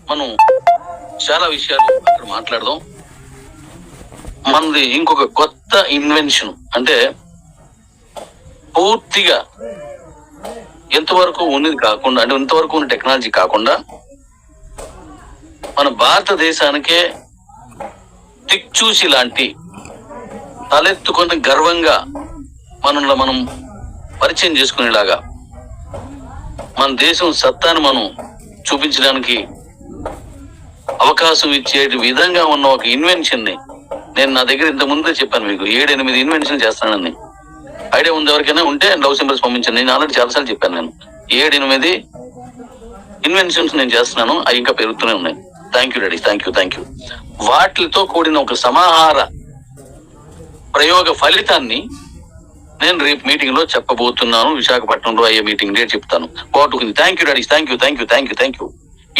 మనం చాలా విషయాలు అక్కడ మాట్లాడదాం. మనది ఇంకొక కొత్త ఇన్వెన్షన్ అంటే పూర్తిగా ఎంతవరకు ఉన్నది కాకుండా, అంటే ఇంతవరకు ఉన్న టెక్నాలజీ కాకుండా మన భారతదేశానికే దిక్చూసి లాంటి తలెత్తుకొని గర్వంగా మనలో మనం పరిచయం చేసుకునేలాగా మన దేశం సత్తాను మనం చూపించడానికి అవకాశం ఇచ్చే విధంగా ఉన్న ఒక ఇన్వెన్షన్ ని నేను నా దగ్గర ఇంత ముందే చెప్పాను మీకు 7-8 ఇన్వెన్షన్ చేస్తానని. ఐడియా ఉంది ఎవరికైనా ఉంటే లవ్ సింబల్స్ పంపించండి. నేను ఆల్రెడీ చాలాసార్లు చెప్పాను. నేను 7-8 ఇన్వెన్షన్స్ నేను చేస్తున్నాను. అవి ఇంకా పెరుగుతూనే ఉన్నాయి. Thank you daddy, thank you. వాటితో కూడిన ఒక సమాహార ప్రయోగ ఫలితాన్ని నేను రేపు మీటింగ్ లో చెప్పబోతున్నాను. విశాఖపట్నంలో అయ్యే మీటింగ్ డేట్ చెప్తాను. బాగుంటుంది. Thank you daddy, thank you.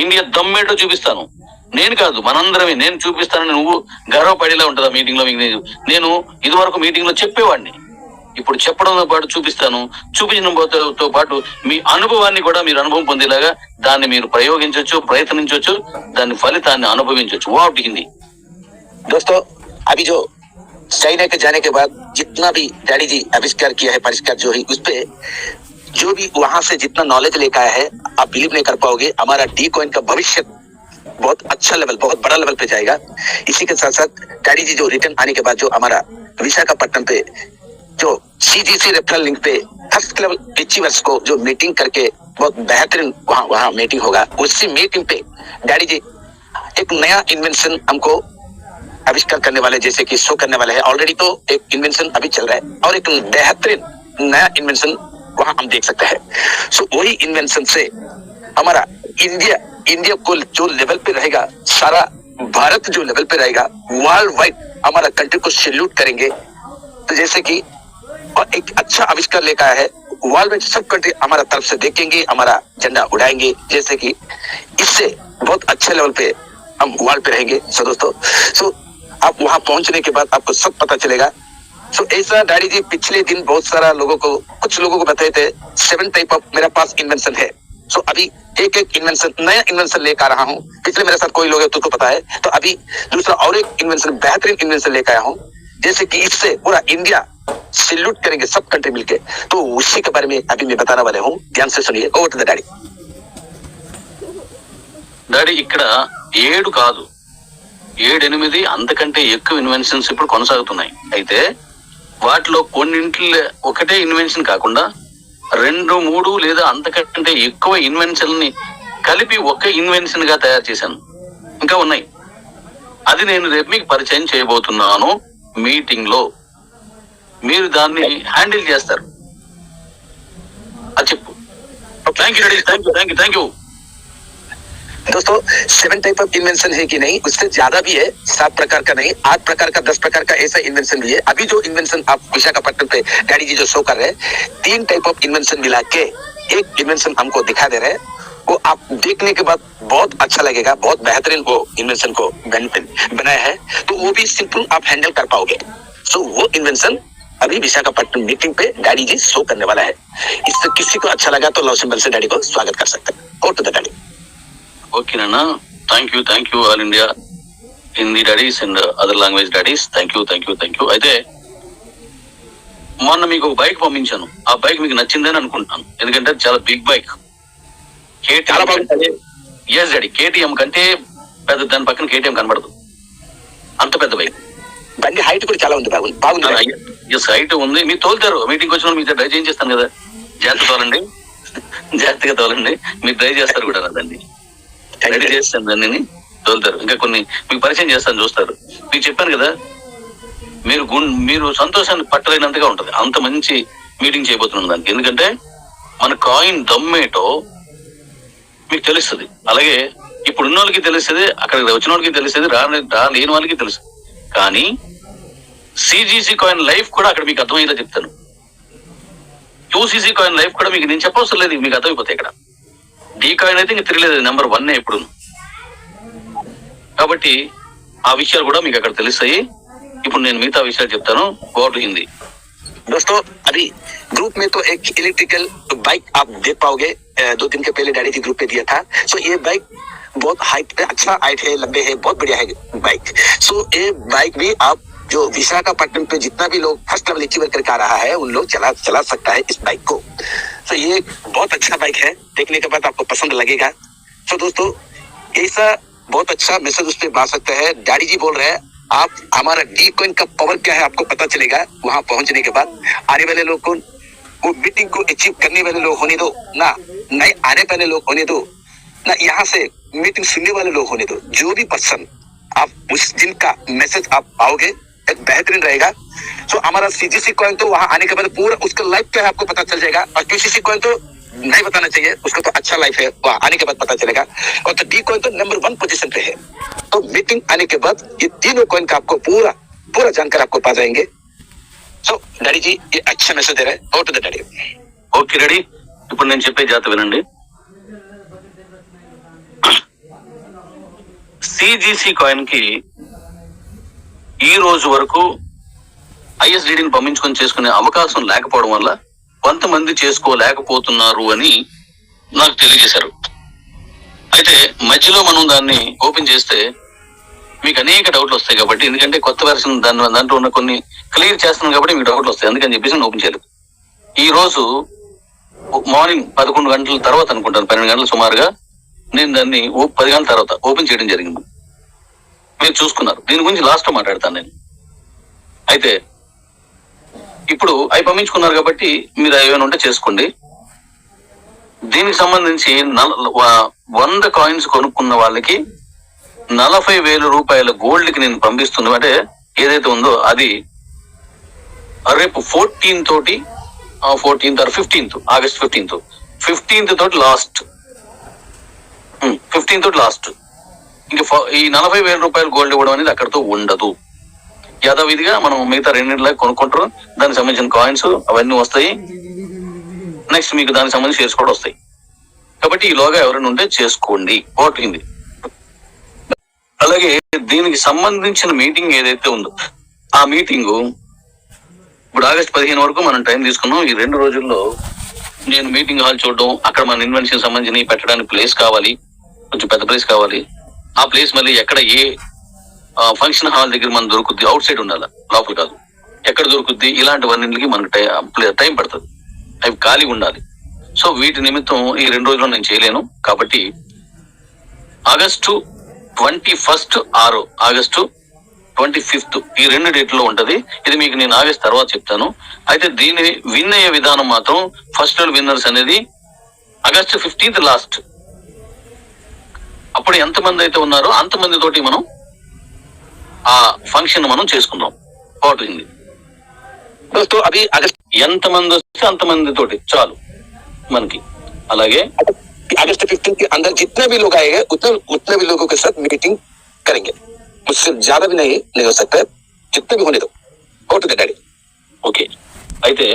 India దమ్మేటో చూపిస్తాను. నేను కాదు, మనందరమే. నేను చూపిస్తానని నువ్వు గర్వపడేలా ఉంటుందా మీటింగ్ లో? నేను ఇదివరకు మీటింగ్ లో చెప్పేవాడిని, ఇప్పుడు చెప్పడంతో పాటు చూపిస్తాను. చూపించడంతో పాటు మీ అనుభవాన్ని కూడా మీరు అనుభవం పొందేలాగా దాన్ని మీరు ప్రయోగించవచ్చు, ప్రయత్నించవచ్చు, దాని ఫలితాన్ని అనుభవించవచ్చు. వాటికి दोस्तों अभी जो चाइना के जाने के बाद जितना भी डैडी जी आविष्कार किया है, परिष्कार जो है, उस पे जो भी वहां से जितना नॉलेज लेकर आया है, आप बिलीव नहीं कर पाओगे. हमारा डी कॉइन का भविष्य बहुत अच्छा लेवल, बहुत बड़ा लेवल पे जाएगा. इसी के साथ साथ डैडी जी जो रिटर्न आने के बाद जो हमारा विशाखापट्टनम पे जो CGC रेफरल लिंक पे फर्स्ट लेवल अचीवर्स को जो मीटिंग करके बहुत बेहतरीन वहाँ मीटिंग होगा. उसी मीटिंग पे डैडी जी एक नया इन्वेंशन हमको आविष्कार करने वाले, जैसे कि शो करने वाले हैं. ऑलरेडी तो एक इन्वेंशन अभी चल रहा है और एक बेहतरीन नया इन्वेंशन वहां हम देख सकते हैं. सो वही इन्वेंशन से हमारा इंडिया को जो लेवल पे रहेगा, सारा भारत जो लेवल पे रहेगा, वर्ल्ड वाइड हमारा कंट्री को सैल्यूट करेंगे. तो जैसे कि और एक अच्छा आविष्कार लेकर आया है, वर्ल्ड में सब कंट्री हमारा तरफ से देखेंगे, हमारा झंडा उड़ाएंगे. जैसे कि इससे बहुत अच्छे लेवल पे हम वर्ल्ड पे रहेंगे. सो दोस्तों, सो आप वहां पहुंचने के बाद आपको सब पता चलेगा. सो ऐसा डैडी जी पिछले दिन बहुत सारा कुछ लोगों को बताए थे 7 टाइप ऑफ मेरे पास इन्वेंशन है. सो अभी एक इन्वेंशन, नया इन्वेंशन लेकर आ रहा हूँ. पिछले मेरे साथ कोई लोग है तो पता है. तो अभी दूसरा और एक इन्वेंशन, बेहतरीन इन्वेंशन लेकर आया हूँ, जैसे कि इससे पूरा इंडिया सैल्यूट करेंगे सब कंट्री मिलके. तो उसी के बारे में अभी मैं बताने वाले हूँ. ध्यान से सुनिए. Over to the daddy. Daddy ఇక్కడ 7 కాదు, 7-8 అంతకంటే ఎక్కువ ఇన్వెన్షన్స్ ఇప్పుడు కొనసాగుతున్నాయి. అయితే వాటిలో కొన్నింటిలో ఒకటే ఇన్వెన్షన్ కాకుండా 2-3 లేదా అంతకంటే ఎక్కువ ఇన్వెన్షన్ ని కలిపి ఒక ఇన్వెన్షన్ గా తయారు చేశాను. ఇంకా ఉన్నాయి. అది నేను రేపు మీకు పరిచయం చేయబోతున్నాను. మీటింగ్ లో మీరు దాన్ని హ్యాండిల్ చేస్తారు. అది చెప్పు. Thank you. दोस्तों 7 टाइप ऑफ इन्वेंशन है कि नहीं, उससे ज्यादा भी है. 7 प्रकार का नहीं, 8 प्रकार का, 10 प्रकार का ऐसा इन्वेंशन भी है. अभी जो इन्वेंशन आप विशाखापट्टनम पे डैडी जी जो शो कर रहे हैं, 3 टाइप ऑफ इन्वेंशन मिला के एक इन्वेंशन हमको दिखा दे रहे हैं. वो आप देखने के बाद बहुत अच्छा लगेगा. बहुत बेहतरीन वो इन्वेंशन को बनाया है. तो वो भी सिंपल आप हैंडल कर पाओगे. सो वो इन्वेंशन अभी विशाखापट्टनम मीटिंग पे डैडी जी शो करने वाला है. इससे किसी को अच्छा लगा तो लव सिंबल से डैडी को स्वागत कर सकते हैं. Over to the daddy. ఓకేనా? Thank you all India Hindi daddies and other language daddies. Thank you. అయితే మొన్న మీకు ఒక బైక్ పంపించాను. ఆ బైక్ మీకు నచ్చిందని అనుకుంటున్నాను. ఎందుకంటే చాలా బిగ్ బైక్. KTM కంటే పెద్ద, దాని పక్కన KTM కనబడదు, అంత పెద్ద బైక్. బండి హైట్ కూడా చాలా ఉంది. బాగుంది. హైట్ ఉంది. మీరు తోలుతారు. మీటింగ్ వచ్చిన మీకు డ్రైవ్ చేయించేస్తాను కదా. జాగ్రత్తగా తోలండి. మీరు డ్రైవ్ చేస్తారు కూడా దాన్ని. రెడీ చేస్తాను దాన్ని, తోలుతారు. ఇంకా కొన్ని మీకు పరిచయం చేస్తాను, చూస్తారు. మీకు చెప్పాను కదా, మీరు సంతోషాన్ని పట్టలేనంతగా ఉంటది. అంత మంచి మీటింగ్ చేయబోతున్నాను దానికి. ఎందుకంటే మన కాయిన్ దమ్మేటో మీకు తెలుస్తుంది. అలాగే ఇప్పుడు ఉన్న వాళ్ళకి తెలుస్తుంది, అక్కడికి వచ్చిన వాళ్ళకి తెలుస్తుంది, రాలేని వాళ్ళకి తెలుస్తుంది. కానీ CGC కాయిన్ లైఫ్ కూడా అక్కడ మీకు అర్థమయ్యేలా చెప్తాను. QCC కాయిన్ లైఫ్ కూడా మీకు నేను చెప్పవసరం లేదు, మీకు అర్థమైపోతాయి. ఇక్కడ డీ కాయిన్ అయితే ఇంక తిరగలేదు, నెంబర్ 1 ఎప్పుడు. కాబట్టి ఆ విషయాలు కూడా మీకు అక్కడ తెలుస్తాయి. ఇప్పుడు నేను మిగతా విషయాలు చెప్తాను. Go to Hindi. दोस्तों अभी ग्रुप में तो एक इलेक्ट्रिकल बाइक आप देख पाओगे, 2 दिन के पहले डैडी जी ग्रुप पे दिया था। सो ये बाइक बहुत हाइट पे, अच्छा हाइट है, लंबे है, बहुत बढ़िया है बाइक। सो ये बाइक भी आप जो विशाखापट्टनम पे जितना भी लोग फर्स्ट लेवल अचीवर करके आ रहा है उन लोग चला सकता है इस बाइक को। तो ये बहुत अच्छा बाइक है, देखने के बाद आपको पसंद लगेगा। तो दोस्तों ऐसा बहुत अच्छा मैसेज उस पर बना सकते हैं। डैडी जी बोल रहे हैं आप हमारा डी कॉइन का पावर क्या है आपको पता चलेगा वहां पहुंचने के बाद। आने वाले लोग को वो मीटिंग को अचीव करने वाले लोग होने दो ना, नए आने वाले लोग होने दो ना, यहाँ से मीटिंग सुनने वाले लोग होने दो, जो भी पर्सन आप उस दिन का मैसेज आप पाओगे एक बेहतरीन रहेगा। तो हमारा सीजीसी कॉइन तो वहां आने के बाद पूरा उसका लाइफ क्या है आपको पता चल जाएगा, और क्यूसीसी कॉइन तो नहीं बताना चाहिए, उसका तो अच्छा लाइफ है, वहां आने के बाद पता चलेगा। और तो डी कॉइन तो नंबर 1 पोजीशन पे है। तो मीटिंग आने के बाद ये तीनों कॉइन का आपको पूरा जानकर आपको पा जाएंगे। సో డాడీ జీ ये अच्छा मैसेज दे रहे हैं, over to the daddy. Okay ready, ఇప్పుడు నేను చెప్పే జాత వినండి. సిజిసి కాయిన్ కి ఈ రోజు వరకు ఐఎస్డిని పంపించుకొని చేసుకునే అవకాశం లేకపోవడం వల్ల కొంతమంది చేసుకోలేకపోతున్నారు అని నాకు తెలియజేశారు. అయితే మధ్యలో మనం దాన్ని ఓపెన్ చేస్తే మీకు అనేక డౌట్లు వస్తాయి కాబట్టి, ఎందుకంటే కొత్త వెర్షన్ దాంట్లో ఉన్న కొన్ని క్లియర్ చేస్తున్నాం కాబట్టి మీకు డౌట్లు వస్తాయి, అందుకని చెప్పేసి నేను ఓపెన్ చేయలేదు. ఈ రోజు మార్నింగ్ 11 గంటల తర్వాత అనుకుంటాను, 12 గంటల సుమారుగా నేను దాన్ని 10 గంటల తర్వాత ఓపెన్ చేయడం జరిగింది. మీరు చూసుకున్నారు, దీని గురించి లాస్ట్ మాట్లాడతాను నేను. అయితే ఇప్పుడు అవి పంపించుకున్నారు కాబట్టి మీరు ఏమైనా ఉంటే చేసుకోండి. దీనికి సంబంధించి 100 కాయిన్స్ కొనుక్కున్న వాళ్ళకి 40,000 రూపాయల గోల్డ్ కి నేను పంపిస్తున్నా, అంటే ఏదైతే ఉందో అది రేపు 14 తోటి 14th or 15th August 15th తోటి లాస్ట్, 15th తోటి లాస్ట్. ఇంకా ఈ 40,000 రూపాయలు గోల్డ్ ఇవ్వడం అనేది అక్కడితో ఉండదు. యథావిధిగా మనం మిగతా 2 కొనుక్కుంటారు, దానికి సంబంధించిన కాయిన్స్ అవన్నీ వస్తాయి. నెక్స్ట్ మీకు దానికి సంబంధించిన షేర్స్ కూడా వస్తాయి. కాబట్టి ఈలోగా ఎవరైనా ఉంటే చేసుకోండి. ఓటింది. అలాగే దీనికి సంబంధించిన మీటింగ్ ఏదైతే ఉందో ఆ మీటింగ్ ఇప్పుడు ఆగస్ట్ 15 వరకు మనం టైం తీసుకున్నాం. ఈ 2 రోజుల్లో నేను మీటింగ్ హాల్ చూడడం, అక్కడ మన ఇన్వెన్షన్ సంబంధించి పెట్టడానికి ప్లేస్ కావాలి, కొంచెం పెద్ద ప్లేస్ కావాలి. ఆ ప్లేస్ మళ్ళీ ఎక్కడ ఏ ఫంక్షన్ హాల్ దగ్గర మనం దొరుకుద్ది, అవుట్ సైడ్ ఉండాలి, లోపల కాదు, ఎక్కడ దొరుకుద్ది, ఇలాంటివన్నింటికి మనకు టైం పడుతుంది, అవి ఖాళీ ఉండాలి. సో వీటి నిమిత్తం ఈ 2 రోజుల్లో నేను చేయలేను. కాబట్టి ఆగస్టు 21 ఆరో, ఆగస్టు 25 ఈ 2 డేట్లో ఉంటది. ఇది మీకు నేను ఆగస్ట్ తర్వాత చెప్తాను. అయితే దీన్ని విన్ అయ్యే విధానం మాత్రం ఫస్ట్ విన్నర్స్ అనేది ఆగస్టు 15th లాస్ట్. అప్పుడు ఎంతమంది అయితే ఉన్నారో అంతమంది తోటి మనం ఆ ఫంక్షన్ మనం చేసుకుందాం. పోతుంది दोस्तों अभी अगस्त ఎంతమంది వస్తే అంతమంది తోటి చాలు మనకి. అలాగే अगस्त 15 के अंदर जितने भी लोग आएंगे उतने भी लोगों के साथ मीटिंग करेंगे। मुझसे ज्यादा भी नहीं हो सकता है, जितने भी होने दो। Over to the daddy. Okay, అయితే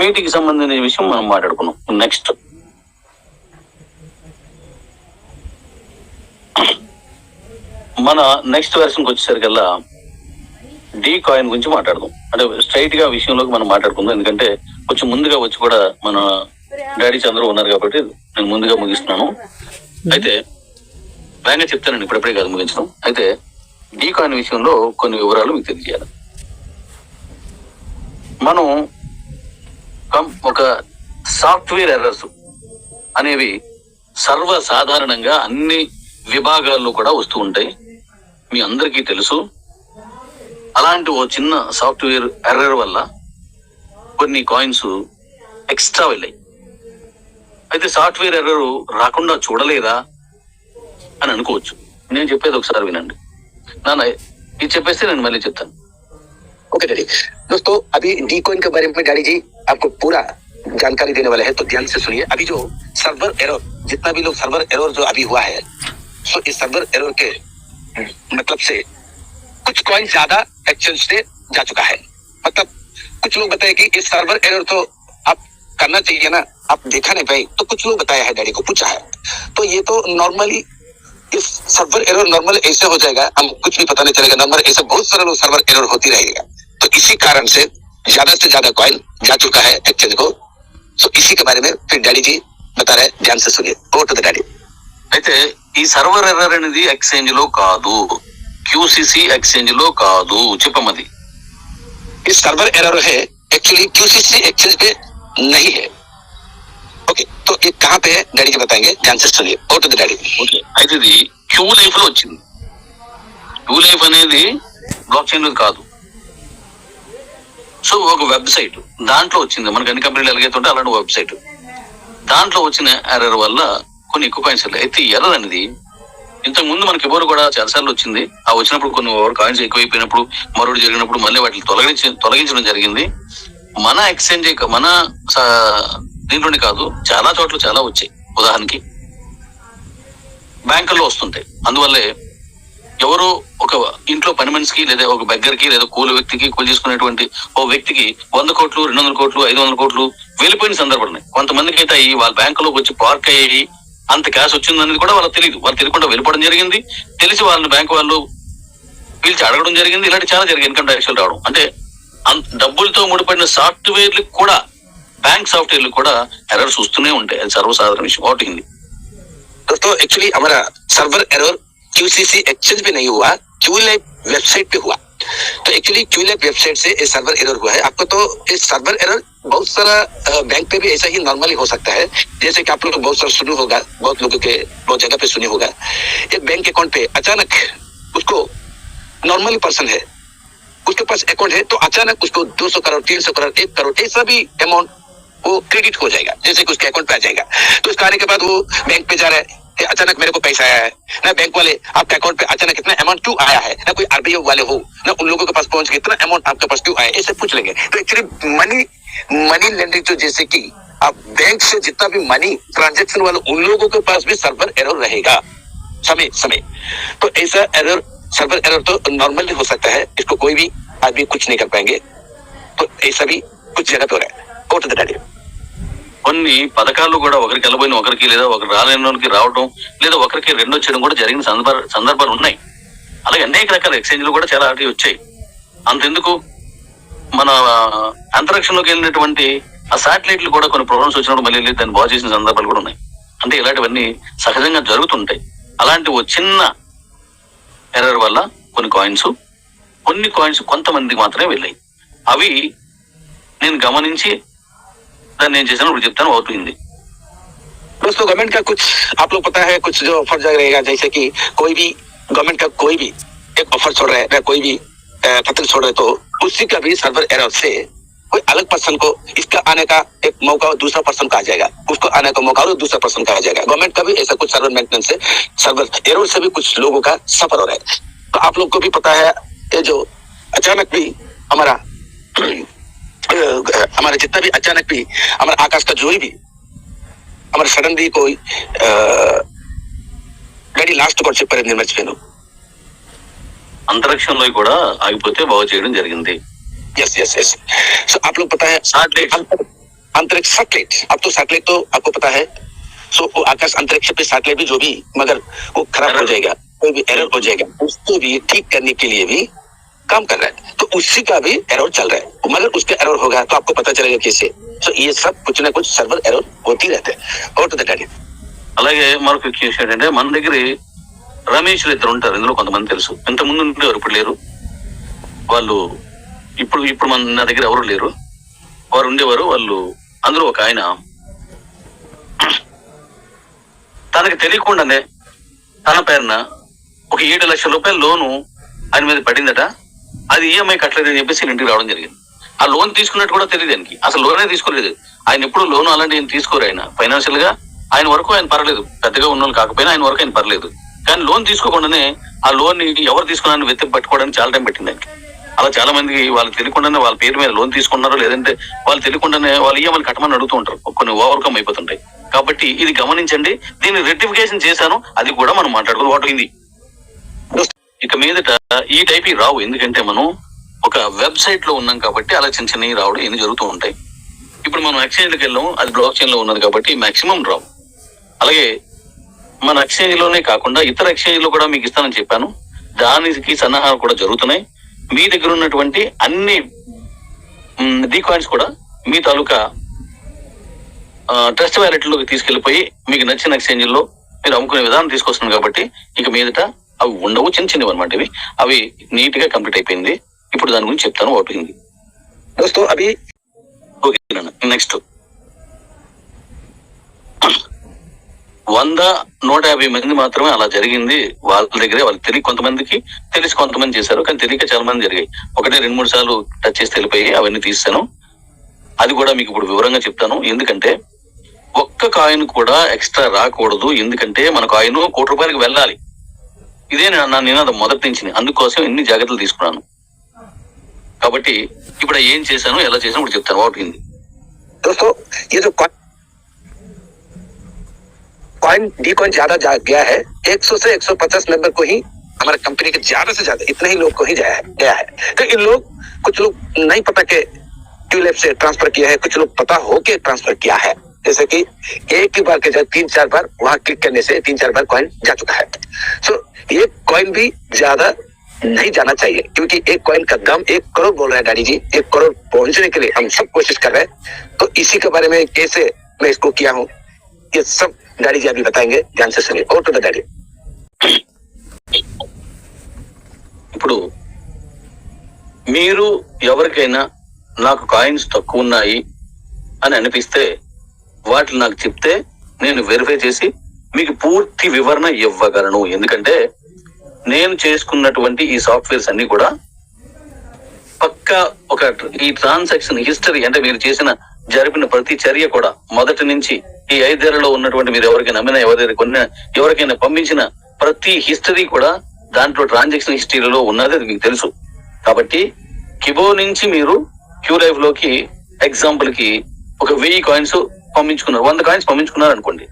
మీటింగ్ సంబంధించిన విషయం మనం మాట్లాడుకున్నాం. నెక్స్ట్ మన నెక్స్ట్ వెర్షన్కి వచ్చేసరికల్లా డి కాయిన్ గురించి మాట్లాడదాం. అంటే స్ట్రైట్ గా విషయంలోకి మనం మాట్లాడుకుందాం, ఎందుకంటే కొంచెం ముందుగా వచ్చి కూడా మన డాడీస్ అందరూ ఉన్నారు కాబట్టి నేను ముందుగా ముగిస్తున్నాను. అయితే వేగంగా చెప్తానండి, ఇప్పుడెప్పుడే కాదు ముగించడం. అయితే డి కాయిన్ విషయంలో కొన్ని వివరాలు మీకు తెలియజేయాలి. మనం ఒక సాఫ్ట్వేర్ ఎర్రర్స్ అనేవి సర్వసాధారణంగా అన్ని విభాగాల్లో కూడా వస్తూ ఉంటాయి, మీ అందరికీ తెలుసు. అలాంటి ఓ చిన్న సాఫ్ట్వేర్ ఎర్రర్ వల్ల కొన్ని కాయిన్స్ ఎక్స్ట్రా వెళ్ళాయి. అయితే సాఫ్ట్వేర్ ఎర్రర్ రాకుండా చూడలేదా అని అనుకోవచ్చు. నేను చెప్పేది ఒకసారి వినండి నాన్న, ఇది చెప్పేస్తే నేను మళ్ళీ చెప్తాను. Okay daddy. दोस्तों अभी डी कॉइन के बारे में डैडी जी आपको पूरा जानकारी देने वाले हैं, तो ध्यान से सुनिए। अभी जो सर्वर एरर, जितना भी लोग सर्वर एरर जो अभी हुआ है, तो इस सर्वर एरर के मतलब से कुछ कॉइन ज्यादा एक्सचेंज से जा चुका है। मतलब कुछ लोग बताए कि इस सर्वर एरर तो आप करना चाहिए ना, आप देखा नहीं भाई, तो कुछ लोग बताया है, डैडी को पूछा है। तो ये तो नॉर्मली इस सर्वर एरर नॉर्मल ऐसे हो जाएगा, हम कुछ भी पता नहीं चलेगा। नॉर्मल ऐसे बहुत सारे लोग सर्वर एरर होती रहेगा, तो इसी कारण से ज्यादा कॉइन जा चुका है एक्सचेंज को। सो इसी के बारे में फिर डैडी जी बता रहे हैं, ध्यान से सुनिए। Over to the daddy. అయితే ఈ సర్వర్ ఎర్రర్ అనేది ఎక్స్చేంజ్ లో కాదు, క్యూసీసీ ఎక్స్చేంజ్ లో కాదు, చెప్పమది. इस सर्वर एरर है एक्चुअली QCC एक्सचेंज पे नहीं है। ओके, तो ये कहाँ पे है डैडी जी बताएंगे, ध्यान से सुनिए। Over to the daddy. Okay, అయితే ఇది క్యూ లైఫ్ లో వచ్చింది. క్యూ లైఫ్ అనేది బ్లాక్ చైన్ కాదు. సో ఒక వెబ్సైట్ దాంట్లో వచ్చింది, మనకి అన్ని కంపెనీలు ఎలాగైతే అలాంటి వెబ్సైట్ దాంట్లో వచ్చిన ఎర్రర్ వల్ల కొన్ని ఎక్కువ కాయిన్స్ వెళ్ళాయి. అయితే ఎర్రర్ అనేది ఇంతకు ముందు మనకి ఎవరు కూడా చాలాసార్లు వచ్చింది. ఆ వచ్చినప్పుడు కొన్ని కాయిన్స్ ఎక్కువైపోయినప్పుడు మరొకటి జరిగినప్పుడు మళ్ళీ వాటిని తొలగించడం జరిగింది. మన ఎక్స్చేంజ్ మన దీంట్లోనే కాదు, చాలా చోట్ల చాలా వచ్చాయి. ఉదాహరణకి బ్యాంకుల్లో వస్తుంటాయి. అందువల్లే ఎవరో ఒక ఇంట్లో పని మనిషికి లేదా ఒక బెగ్గర్కి లేదా కూలి వ్యక్తికి కూలి చేసుకునేటువంటి ఓ వ్యక్తికి 100 కోట్లు 200 కోట్లు 500 కోట్లు వెళ్ళిపోయిన సందర్భాలు ఉన్నాయి. కొంతమందికి అయితే అయ్యి వాళ్ళ బ్యాంకులోకి వచ్చి పార్క్ అయ్యి అంత క్యాష్ వచ్చిందనేది కూడా వాళ్ళకి తెలియదు. వాళ్ళు తెలియకుండా వెళ్ళిపోవడం జరిగింది. తెలిసి వాళ్ళని బ్యాంకు వాళ్ళు పిలిచి అడగడం జరిగింది. ఇలాంటి చాలా జరిగింది. ఇన్కమ్ ట్యాక్స్ రావడం అంటే డబ్బులతో ముడిపడిన సాఫ్ట్వేర్లకు కూడా, బ్యాంక్ సాఫ్ట్వేర్లు కూడా ఎర్రర్స్ వస్తూనే ఉంటాయి. అది సర్వసాధారణ విషయం. ఒకటి హింदी दोस्तों, एक्चुअली हमारा सर्वर एरर QCC एक्सचेंज पे नहीं हुआ, क्यूलैब वेबसाइट पे हुआ। तो एक्चुअली क्यूलैब वेबसाइट से ये सर्वर एरर हुआ है। आपको तो इस सर्वर एरर बहुत सारा बैंक पे भी ऐसा ही नॉर्मली हो सकता है। जैसे कि आप लोग बहुत सारा सुनी होगा, बहुत लोगों के बहुत जगह पे सुनी होगा, एक बैंक अकाउंट पे अचानक उसको नॉर्मली पर्सन है, उसके पास अकाउंट है, तो अचानक उसको 200 करोड़ 300 करोड़ 1 करोड़ ऐसा भी अमाउंट वो क्रेडिट हो जाएगा, जैसे कि उसके अकाउंट पे आ जाएगा। तो उसका आने के बाद वो बैंक पे जा रहा है कि अचानक मेरे को पैसा आया है ना, बैंक वाले आपके अकाउंट पे अचानक इतना अमाउंट क्यों आया है, ना कोई RBI वाले हो ना उन लोगों के पास पहुंच के इतना अमाउंट आपके पास क्यों आया, ऐसे पूछ लेंगे। तो एक्चुअली मनी लेंडिंग जो जैसे कि आप बैंक से जितना भी मनी ट्रांजेक्शन वाले उन लोगों के पास भी सर्वर एरर रहेगा समय। तो ऐसा एरर सर्वर एरर तो नॉर्मली हो सकता है, इसको कोई भी आदमी कुछ नहीं कर पाएंगे। तो ऐसा भी कुछ जगह पे हो रहा है। Go to the daddy। కొన్ని పథకాలు కూడా ఒకరికి వెళ్ళబోయిన ఒకరికి లేదా ఒకరు రాలేనికి రావడం లేదా ఒకరికి రెండు వచ్చేయడం కూడా జరిగిన సందర్భాలు ఉన్నాయి. అలాగే అనేక రకాల ఎక్స్చేంజ్లు కూడా చాలా అటు వచ్చాయి. అంతెందుకు మన అంతరిక్షంలోకి వెళ్ళినటువంటి ఆ శాటిలైట్లు కూడా కొన్ని ప్రాబ్లమ్స్ వచ్చినప్పుడు మళ్ళీ దాన్ని బాగు చేసిన సందర్భాలు కూడా ఉన్నాయి. అంటే ఇలాంటివన్నీ సహజంగా జరుగుతుంటాయి. అలాంటి ఓ చిన్న ఎర్రర్ వల్ల కొన్ని కాయిన్స్ కొంతమందికి మాత్రమే వెళ్ళాయి. అవి నేను గమనించి దాన్ని నేను చేశాను ఇప్పుడు చెప్తాను. అవుతుంది दोस्तों, गवर्नमेंट का कुछ आप लोग पता है, कुछ जो ऑफर रहेगा, जैसे कि कोई भी गवर्नमेंट का कोई भी एक ऑफर छोड़ रहा है या कोई भी पत्र छोड़ रहे, तो उसी का भी सर्वर एरर से कोई अलग पर्सन को इसका आने का एक मौका दूसरा पर्सन का आ जाएगा, उसको आने का मौका और दूसरा पर्सन का आ जाएगा। गवर्नमेंट का भी ऐसा कुछ सर्वर मेंटेनेंस से सर्वर एरर से भी कुछ लोगों का सफर हो रहा है। तो आप लोग को भी पता है, ये जो अचानक भी हमारा जितना भी अचानक भी हमारा आकाश का जोई भी हमारे सडनली कोई गाड़ी लास्ट को చెప్పారు నేను మర్చిపోయాను. అంతరిక్షంలో కూడా ఆగిపోతే బాగు చేయడం జరిగింది. यस। सो आप लोग पता है अंतरिक्ष सैटेलाइट, अब तो सैटेलाइट तो आपको पता है। सो वो आकाश अंतरिक्ष पे सैटेलाइट भी जो भी मगर वो खराब हो जाएगा, कोई भी एरर हो जाएगा, उसको भी ठीक करने के लिए भी काम कर रहा है। तो उसी का भी एरर चल रहा है, मगर उसका एरर होगा तो आपको पता चलेगा कैसे। सो ये सब कुछ ना कुछ सर्वर एरर होती रहते हैं। और तो डैडी అలాగే మరొక విషయం ఏంటంటే మన దగ్గర రమేష్లు ఇద్దరు ఉంటారు. ఇందులో కొంతమంది తెలుసు, ఇంత ముందు ఉండేవారు, ఇప్పుడు లేరు. వాళ్ళు ఇప్పుడు నా దగ్గర ఎవరు లేరు. వారు ఉండేవారు. వాళ్ళు అందులో ఒక ఆయన తనకి తెలియకుండానే తన పేరున ఒక 7 లక్షల రూపాయల లోను ఆయన మీద పడిందట. అది ఈఎంఐ కట్టలేదని చెప్పేసి ఇంటికి రావడం జరిగింది. ఆ లోన్ తీసుకున్నట్టు కూడా తెలియదు ఆయనకి, అసలు లోనే తీసుకోలేదు. ఆయన ఎప్పుడు లోన్ అలాంటి ఏం తీసుకోరు. ఆయన ఫైనాన్షియల్ గా ఆయన వరకు ఆయన పర్లేదు, పెద్దగా ఉన్న వాళ్ళు కాకపోయినా ఆయన వరకు ఆయన పర్లేదు. కానీ లోన్ తీసుకోకుండానే ఆ లోన్ ని ఎవరు తీసుకున్నారని వెతికి పట్టుకోవడానికి చాలా టైం పెట్టింది ఆయనకి. అలా చాలా మందికి వాళ్ళకి తెలియకుండానే వాళ్ళ పేరు మీద లోన్ తీసుకున్నారో లేదంటే వాళ్ళు తెలియకుండానే వాళ్ళు ఈఎంఐలు కట్టమని అడుగుతూ ఉంటారు. కొన్ని ఓవర్కమ్ అయిపోతుంటాయి. కాబట్టి ఇది గమనించండి. దీన్ని రెక్టిఫికేషన్ చేశాను, అది కూడా మనం మాట్లాడుకుని వాటింది. ఇక మీదట ఈ టైప్ రావు. ఎందుకంటే మనం ఒక వెబ్సైట్ లో ఉన్నాం కాబట్టి అలా చిన్నవి రావడం ఎన్ని జరుగుతూ ఉంటాయి. ఇప్పుడు మనం ఎక్స్చేంజ్కి వెళ్ళాము, అది బ్లాక్ చైన్ లో ఉన్నది కాబట్టి మాక్సిమం రావు. అలాగే మన ఎక్స్చేంజ్ లోనే కాకుండా ఇతర ఎక్స్చేంజ్ లో కూడా మీకు ఇస్తానని చెప్పాను. దానికి సన్నాహాలు కూడా జరుగుతున్నాయి. మీ దగ్గర ఉన్నటువంటి అన్ని డి కాయిన్స్ కూడా మీ తాలూకా ట్రస్ట్ వ్యాలెట్లోకి తీసుకెళ్లిపోయి మీకు నచ్చిన ఎక్స్చేంజ్లో మీరు అమ్ముకునే విధానం తీసుకొస్తున్నాం కాబట్టి ఇక మీదట అవి ఉండవు, చిన్న చిన్నవి అనమాట ఇవి. అవి నీట్ గా కంప్లీట్ అయిపోయింది. ఇప్పుడు దాని గురించి చెప్తాను. అవుతుంది दोस्तों अभी ఓకే. నెక్స్ట్ 100-150 మంది మాత్రమే అలా జరిగింది. వాళ్ళ దగ్గరే వాళ్ళకి తెలియ, కొంతమందికి తెలిసి కొంతమంది చేశారు, కానీ తెలియక చాలా మంది జరిగాయి. 1-2-3 సార్లు టచ్ చేసి వెళ్ళిపోయి అవన్నీ తీస్తాను. అది కూడా మీకు ఇప్పుడు వివరంగా చెప్తాను. ఎందుకంటే ఒక్క కాయిన్ కూడా ఎక్స్ట్రా రాకూడదు. ఎందుకంటే మన కాయిన్ ₹1,00,00,000 వెళ్ళాలి. ఇదే నా నినాదం మొదటి నుంచి. అందుకోసం ఎన్ని జాగ్రత్తలు తీసుకున్నాను. కాబట్టి ఇప్పుడు ఏం చేశాను, ఎలా చేశాను ఇప్పుడు చెప్తాను. అవుతుంది दोस्तों ये जो कॉइन डी कॉइन ज्यादा जा गया है, 100 से 150 मेंबर को ही हमारे कंपनी के ज्यादा से ज्यादा इतने ही लोग को ही गया है। तो इन लोग, कुछ लोग नहीं पता के क्यूलैब से ट्रांसफर किया है, कुछ लोग पता हो के ट्रांसफर किया है। जैसे कि एक ही बार के जगह 3-4 बार वहां क्लिक करने से 3-4 बार कॉइन जा चुका है। सो ये कॉइन भी ज्यादा नहीं जाना चाहिए, क्योंकि एक कॉइन का दाम 1 करोड़ बोल रहा है डैडी जी। 1 करोड़ पहुंचने के लिए हम सब कोशिश कर रहे हैं। तो इसी के बारे में कैसे मैं इसको किया हूँ, ये सब डैडी जी अभी बताएंगे, ध्यान से सुनिए। और तो डैडी ఇప్పుడు మీరు ఎవరికైనా నాకు కాయిన్స్ తక్కువ ఉన్నాయి అని అనిపిస్తే వాటిని నాకు చెప్తే నేను వెరిఫై చేసి మీకు పూర్తి వివరణ ఇవ్వగలను. ఎందుకంటే నేను చేసుకున్నటువంటి ఈ సాఫ్ట్వేర్స్ అన్ని కూడా పక్కా ఒక ఈ ట్రాన్సాక్షన్ హిస్టరీ, అంటే మీరు చేసిన జరిపిన ప్రతి చర్య కూడా మొదటి నుంచి ఈ 5 ఏళ్లలో ఉన్నటువంటి మీరు ఎవరికైనా అమ్మినా, ఎవరికైనా పంపించిన ప్రతి హిస్టరీ కూడా దాంట్లో ట్రాన్సాక్షన్ హిస్టరీలో ఉన్నది. అది మీకు తెలుసు. కాబట్టి కిబో నుంచి మీరు క్యూలైవ్ లోకి ఎగ్జాంపుల్ కి ఒక 1000 కాయిన్స్ పంపించుకున్నారు, 100 కాయిన్స్ పంపించుకున్నారు అనుకోండి.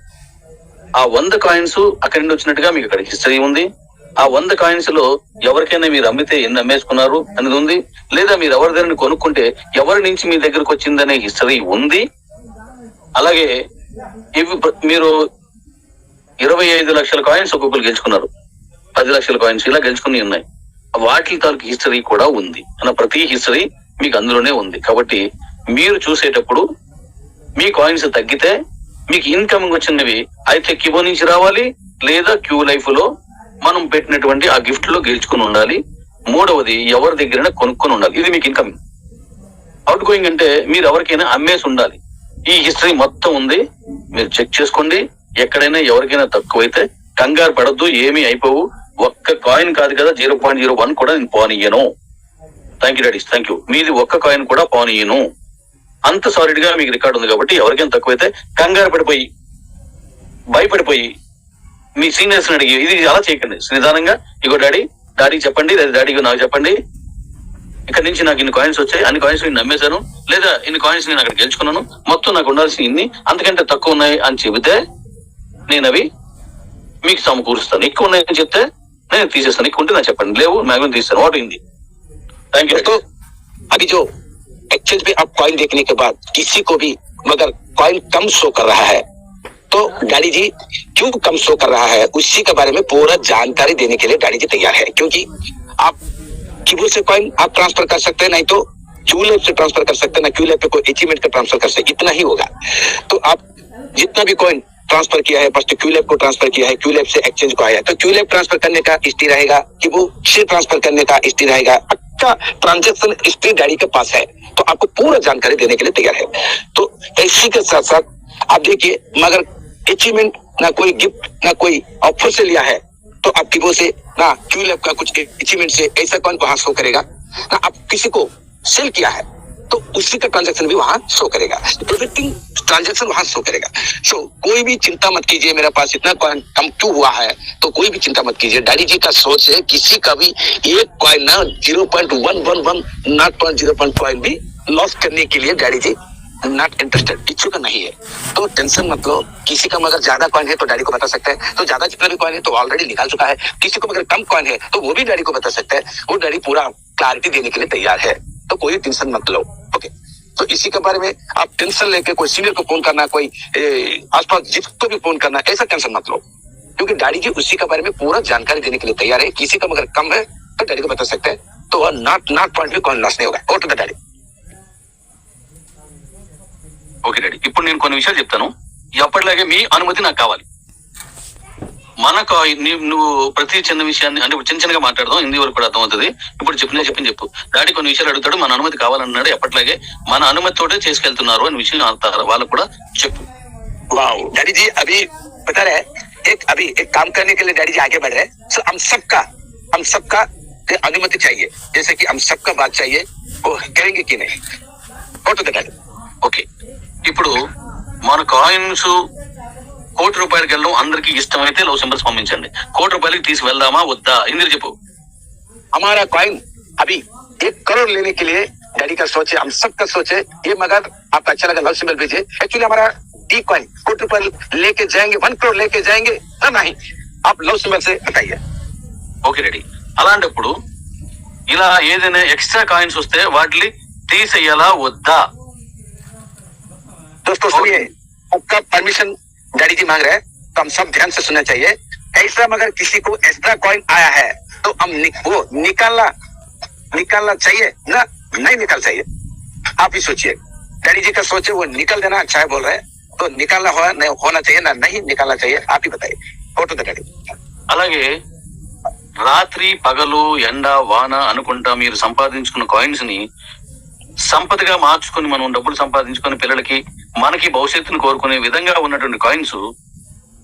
ఆ 100 కాయిన్స్ అక్కడి నుండి వచ్చినట్టుగా మీకు అక్కడ హిస్టరీ ఉంది. ఆ 100 కాయిన్స్ లో ఎవరికైనా మీరు అమ్మితే ఎన్ని అమ్మేసుకున్నారు అనేది ఉంది, లేదా మీరు ఎవరి దగ్గర కొనుక్కుంటే ఎవరి నుంచి మీ దగ్గరకు వచ్చిందనే హిస్టరీ ఉంది. అలాగే ఇవి మీరు 25 లక్షల కాయిన్స్ ఒక్కొక్కరు గెలుచుకున్నారు, 10 లక్షల కాయిన్స్ ఇలా గెలుచుకుని ఉన్నాయి. వాటి తాలూకు హిస్టరీ కూడా ఉంది. అన్న ప్రతి హిస్టరీ మీకు అందులోనే ఉంది. కాబట్టి మీరు చూసేటప్పుడు మీ కాయిన్స్ తగ్గితే మీకు ఇన్కమింగ్ వచ్చినవి అయితే కిబో నుంచి రావాలి, లేదా క్యూ లైఫ్ లో మనం పెట్టినటువంటి ఆ గిఫ్ట్ లో గెలుచుకుని ఉండాలి. మూడవది ఎవరి దగ్గర కొనుక్కొని ఉండాలి. ఇది మీకు ఇన్కమింగ్. అవుట్ గోయింగ్ అంటే మీరు ఎవరికైనా అమ్మేసి ఉండాలి. ఈ హిస్టరీ మొత్తం ఉంది, మీరు చెక్ చేసుకోండి. ఎక్కడైనా ఎవరికైనా తక్కువైతే కంగారు పడద్దు, ఏమీ అయిపోవు. ఒక్క కాయిన్ కాదు కదా, 0.01 కూడా నేను పోనీయను. Thank you daddies, thank you. మీది ఒక్క కాయిన్ కూడా పోనీయను. అంత సాలిడ్ గా మీకు రికార్డు ఉంది. కాబట్టి ఎవరికైనా తక్కువైతే కంగారు పడిపోయి భయపడిపోయి మీ సీనియర్స్ అడిగి ఇది అలా చేయకండి. నిదానంగా ఇగో డాడీ చెప్పండి, లేదా డాడీ నాకు చెప్పండి, ఇక్కడ నుంచి నాకు ఇన్ని కాయిన్స్ వచ్చాయి, అన్ని కాయిన్స్ నేను నమ్మేశాను, లేదా ఇన్ని కాయిన్స్ నేను అక్కడ గెలుచుకున్నాను, మొత్తం నాకు ఉండాల్సిన ఇన్ని అంతకంటే తక్కువ ఉన్నాయి అని చెబితే నేను అవి మీకు సమకూరుస్తాను. ఎక్కువ ఉన్నాయని చెప్తే నేను తీసేస్తాను. ఎక్కువ ఉంటే నాకు చెప్పండి, లేవు మ్యాగ్జిమం తీస్తాను. వాట్ అయింది. Thank you. तो अभी जो एक्सचेंज पे आप कॉइन देखने के बाद किसी को भी मगर कॉइन कम शो कर रहा है, तो डैडी जी क्यों कम शो कर रहा है उसी के बारे में पूरा जानकारी देने के लिए डैडी जी तैयार है। क्योंकि आप कीबोर्ड से कॉइन आप ट्रांसफर कर सकते हैं, नहीं तो क्यूलैब से ट्रांसफर कर सकते हैं, ना क्यूलैब पे कोई अचीवमेंट का ट्रांसफर कर सकते, इतना ही होगा। तो आप जितना भी कॉइन ट्रांसफर किया है, फर्स्ट क्यूलैब को ट्रांसफर किया है, क्यूलैब से एक्सचेंज को आया है, तो क्यूलैब ट्रांसफर करने का हिस्ट्री रहेगा, कीबोर्ड से ट्रांसफर करने का हिस्ट्री रहेगा। का ट्रांजैक्शन हिस्ट्री डैडी के पास है, तो आपको पूरा जानकारी देने के लिए तैयार है। तो इसी के साथ साथ आप देखिए, मगर अचीवमेंट ना कोई गिफ्ट ना कोई ऑफर से लिया है, तो आप कीबोर्ड से ना क्यूलैब का कुछ अचीवमेंट से ऐसा कौन वहां शो करेगा, ना आप किसी को सेल किया है तो उसी का ट्रांजैक्शन भी वहां शो करेगा, एवरीथिंग ट्रांजैक्शन वहां शो करेगा। सो कोई भी चिंता मत कीजिए, मेरा पास इतना कॉइन कम क्यों हुआ है, तो कोई भी चिंता मत कीजिए। डैडी जी का सोच है किसी का भी एक कॉइन ना 0.111 नॉट 0.1 कॉइन भी लॉस करने के लिए डैडी जी नॉट इंटरेस्टेड, इच्छुक नहीं है। तो टेंशन मत लो। किसी का मगर ज्यादा कॉइन है तो डैडी को बता सकते हैं, तो ज्यादा जितना भी कॉइन है तो ऑलरेडी निकाल चुका है। किसी को मगर कम कॉइन है तो वो भी डैडी को बता सकते हैं, वो डैडी पूरा क्लैरिटी देने के लिए तैयार है। तो कोई टेंशन मत लो। ओके, तो इसी के बारे में आप टेंशन लेके कोई सीनियर को फोन करना, कोई आसपास जिसको भी फोन करना, ऐसा टेंशन मत लो, क्योंकि डैडी जी उसी के बारे में पूरा जानकारी देने के लिए तैयार है। किसी का मगर कम है तो डैडी को बता सकते हैं, तो वह नॉट पॉइंट भी कॉइन लॉस नहीं होगा। और तो डैडी ఓకే డాడీ, ఇప్పుడు నేను కొన్ని విషయాలు చెప్తాను. ఎప్పటిలాగే మీ అనుమతి నాకు కావాలి. మనకు నువ్వు ప్రతి చిన్న విషయాన్ని అంటే చిన్న చిన్నగా మాట్లాడదాం, హిందీ వరకు కూడా అర్థమవుతుంది. ఇప్పుడు నేను చెప్పింది చెప్పు. డాడీ కొన్ని విషయాలు అడుగుతాడు, మన అనుమతి కావాలన్నాడు. ఎప్పటిలాగే మన అనుమతితోటే చేసుకెళ్తున్నారు అని విషయం వాళ్ళకు కూడా చెప్పు. वाह डैडी जी, अभी बता रहे हैं अभी एक काम करने के लिए डैडी जी आगे बढ़ रहे हैं. सो हम सबका अनुमति चाहिए, जैसे कि हम सबका बात चाहिए, वो करेंगे कि नहीं? Go to the daddy. Okay, ఇప్పుడు మన కాయిన్స్ ₹1,00,00,000 వెళ్ళడం అందరికి ఇష్టమైతే లవ్ సింబల్స్ పంపించండి. ₹1,00,00,000 తీసి వెళ్దామా వద్దా హిందీ చెప్పు. हमारा कॉइन अभी 1 करोड़ लेने के लिए डैडी का सोचे, हम सबका सोचे ये, मगर आपको अच्छा लगा लव सिंबल भेजिए. एक्चुअली हमारा डी कॉइन ₹1,00,00,000 लेके जाएंगे, 1 करोड़ लेके जाएंगे ना नहीं? आप लव सिंबल से बताइए. Okay ready. అలాంటప్పుడు ఇలా ఏదైనా ఎక్స్ట్రా కాయిన్స్ వస్తే వాటిని తీసేయాలా వద్దా? दोस्तों सुनिए, आपका परमिशन डैडी जी मांग रहे हैं, तो हम सब ध्यान से सुनना चाहिए. ऐसा मगर किसी को एक्स्ट्रा कॉइन आया है तो हम वो निकालना चाहिए ना नहीं निकाल चाहिए? आप ही सोचिए. डैडी जी का सोचे वो निकल देना अच्छा है बोल रहे हैं, तो निकालना होना चाहिए ना नहीं निकालना चाहिए? आप ही बताइए. Go to the daddy. అలాగే రాత్రి పగలు ఎండ వాన అనుకుంటా మీరు సంపాదించుకున్న కాయిన్స్ ని సంపదగా మార్చుకుని మనం డబ్బులు సంపాదించుకుని పిల్లలకి మనకి భవిష్యత్తును కోరుకునే విధంగా ఉన్నటువంటి కాయిన్స్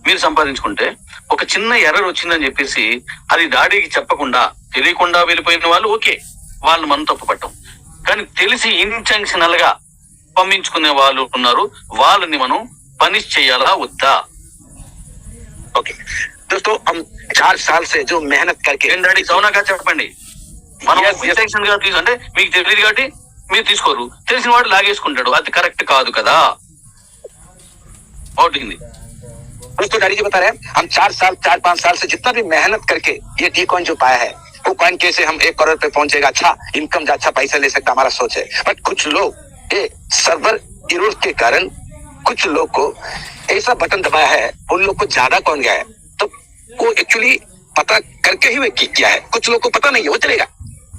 మీరు సంపాదించుకుంటే ఒక చిన్న ఎర్రర్ వచ్చిందని చెప్పేసి అది డాడీకి చెప్పకుండా తెలియకుండా వెళ్ళిపోయిన వాళ్ళు ఓకే, వాళ్ళు మనం తప్పు పట్టాం. కానీ తెలిసి ఇంటెన్షనల్ గా పంపించుకునే వాళ్ళు ఉన్నారు, వాళ్ళని మనం పనిష్ చేయాలా వద్దా? ఓకే दोस्तों, हम 4 साल से जो मेहनत करके డాడీ సౌనాగా చెప్పండి. మనం ఇంటెన్షన్ గా అంటే మీకు తెలియదు కాబట్టి మీరు తీసుకోరు, తెలిసిన వాడు లాగేసుకుంటాడు, అది కరెక్ట్ కాదు కదా. హిందీ दोस्तों डैडी जी बता रहे हैं, हम 4-5 साल से जितना भी मेहनत करके ये डी कॉइन जो पाया है, वो कॉइन कैसे हम 1 करोड़ पे पहुंचेगा, अच्छा इनकम अच्छा पैसा ले सकता, हमारा सोच है. बट कुछ लोग ये सर्वर एरर के कारण कुछ लोग को ऐसा बटन दबाया है, उन लोग को ज्यादा कॉइन गया है, तो वो एक्चुअली पता करके ही वे किया है. कुछ लोग को पता नहीं है, वो चलेगा,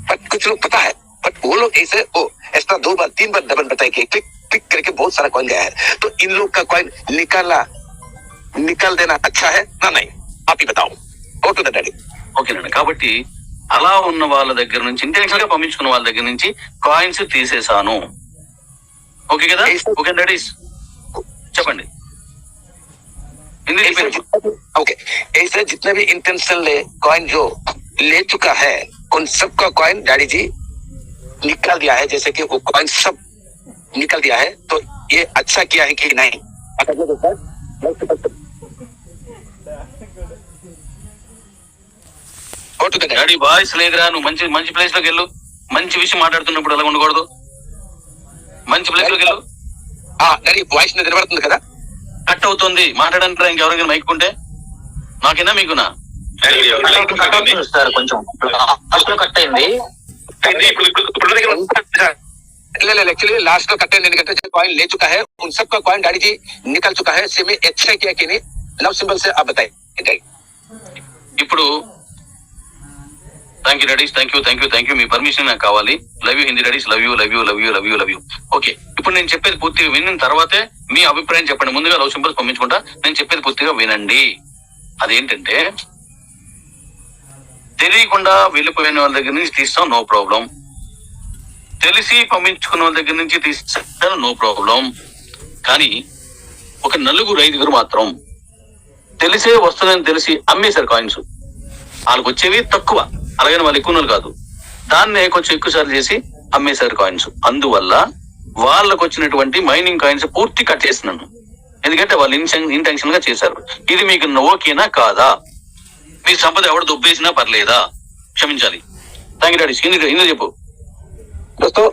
बट कुछ लोग पता है, बट वो लोग ऐसे वो एक्स्ट्रा 2 बार 3 बार डबल बताए कि क्लिक करके बहुत सारा कॉइन गया है. तो इन लोग का कॉइन निकाल देना अच्छा है ना नहीं? आप ही बताओ. Go to the daddy. ఓకేనండి. కాబట్టి అలా ఉన్న వాళ్ళ దగ్గర నుంచి ఇంటెన్షన్ గా పంపించుకున్న వాళ్ళ దగ్గర నుంచి కాయిన్స్ తీసేసాను. ఓకే కదా? ఓకే డాడీస్ చెప్పండి. ओके, ऐसे जितने भी इंटेंशन ले कॉइन जो ले चुका है, उन सबका कॉइन डैडी जी निकाल दिया है. जैसे कि वो कॉइन सब निकल दिया है, तो ये अच्छा किया है कि नहीं? డాడీ వాయిస్ లేదురా, నువ్వు మంచి మంచి ప్లేస్ లోకి వెళ్ళు. మంచి విషయం మాట్లాడుతున్నప్పుడు అలా ఉండకూడదు, మంచి ప్లేస్ లోకి వెళ్ళు. డాడీ వాయిస్ నిలబడుతుంది కదా, కట్ అవుతుంది మాట్లాడంటారా ఇంకెవరికైనా మైకుంటే? నాకేనా మీకునా? కొంచెం కట్ అయింది. एक्चुअली लास्ट का कट्टे नहीं करते, कॉइन ले चुका है, उन सब का कॉइन डैडी जी निकल चुका है. से में अच्छा किया कि नहीं? लव सिंबल से आप बताइए. ఇప్పుడు thank you daddies, thank you. మీ పర్మిషన్ నాకు కావాలి. Love you Hindi daddies, love you. Okay, ఇప్పుడు నేను చెప్పేది పూర్తిగా విన్న తర్వాతే మీ అభిప్రాయం చెప్పండి. ముందుగా లవ్ సింబల్స్ పంపించుకుంటా, నేను చెప్పేది పూర్తిగా వినండి. అదేంటంటే తెలియకుండా వెళ్ళిపోయిన వాళ్ళ దగ్గర నుంచి తీస్తాం, నో ప్రాబ్లం. తెలిసి పంపించుకున్న వాళ్ళ దగ్గర నుంచి తీస్తాం, నో ప్రాబ్లం. కానీ ఒక 4-5 మాత్రం తెలిసే వస్తుందని తెలిసి అమ్మేశారు కాయిన్స్. వాళ్ళకి వచ్చేవి తక్కువ, అలాగని వాళ్ళు ఎక్కువ కాదు, దాన్నే కొంచెం ఎక్కువ సార్లు చేసి అమ్మేశారు కాయిన్స్. అందువల్ల వాళ్ళకు వచ్చినటువంటి మైనింగ్ కాయిన్స్ పూర్తి కట్ చేస్తున్నాను, ఎందుకంటే వాళ్ళు ఇంటెన్షన్ గా చేశారు. ఇది మీకు ఓకేనా కాదా? మీ సంపద ఎవరు దుబ్బేసినా పర్లేదా? క్షమించాలి. Thank you daddy. హిందీ చెప్పు. दोस्तों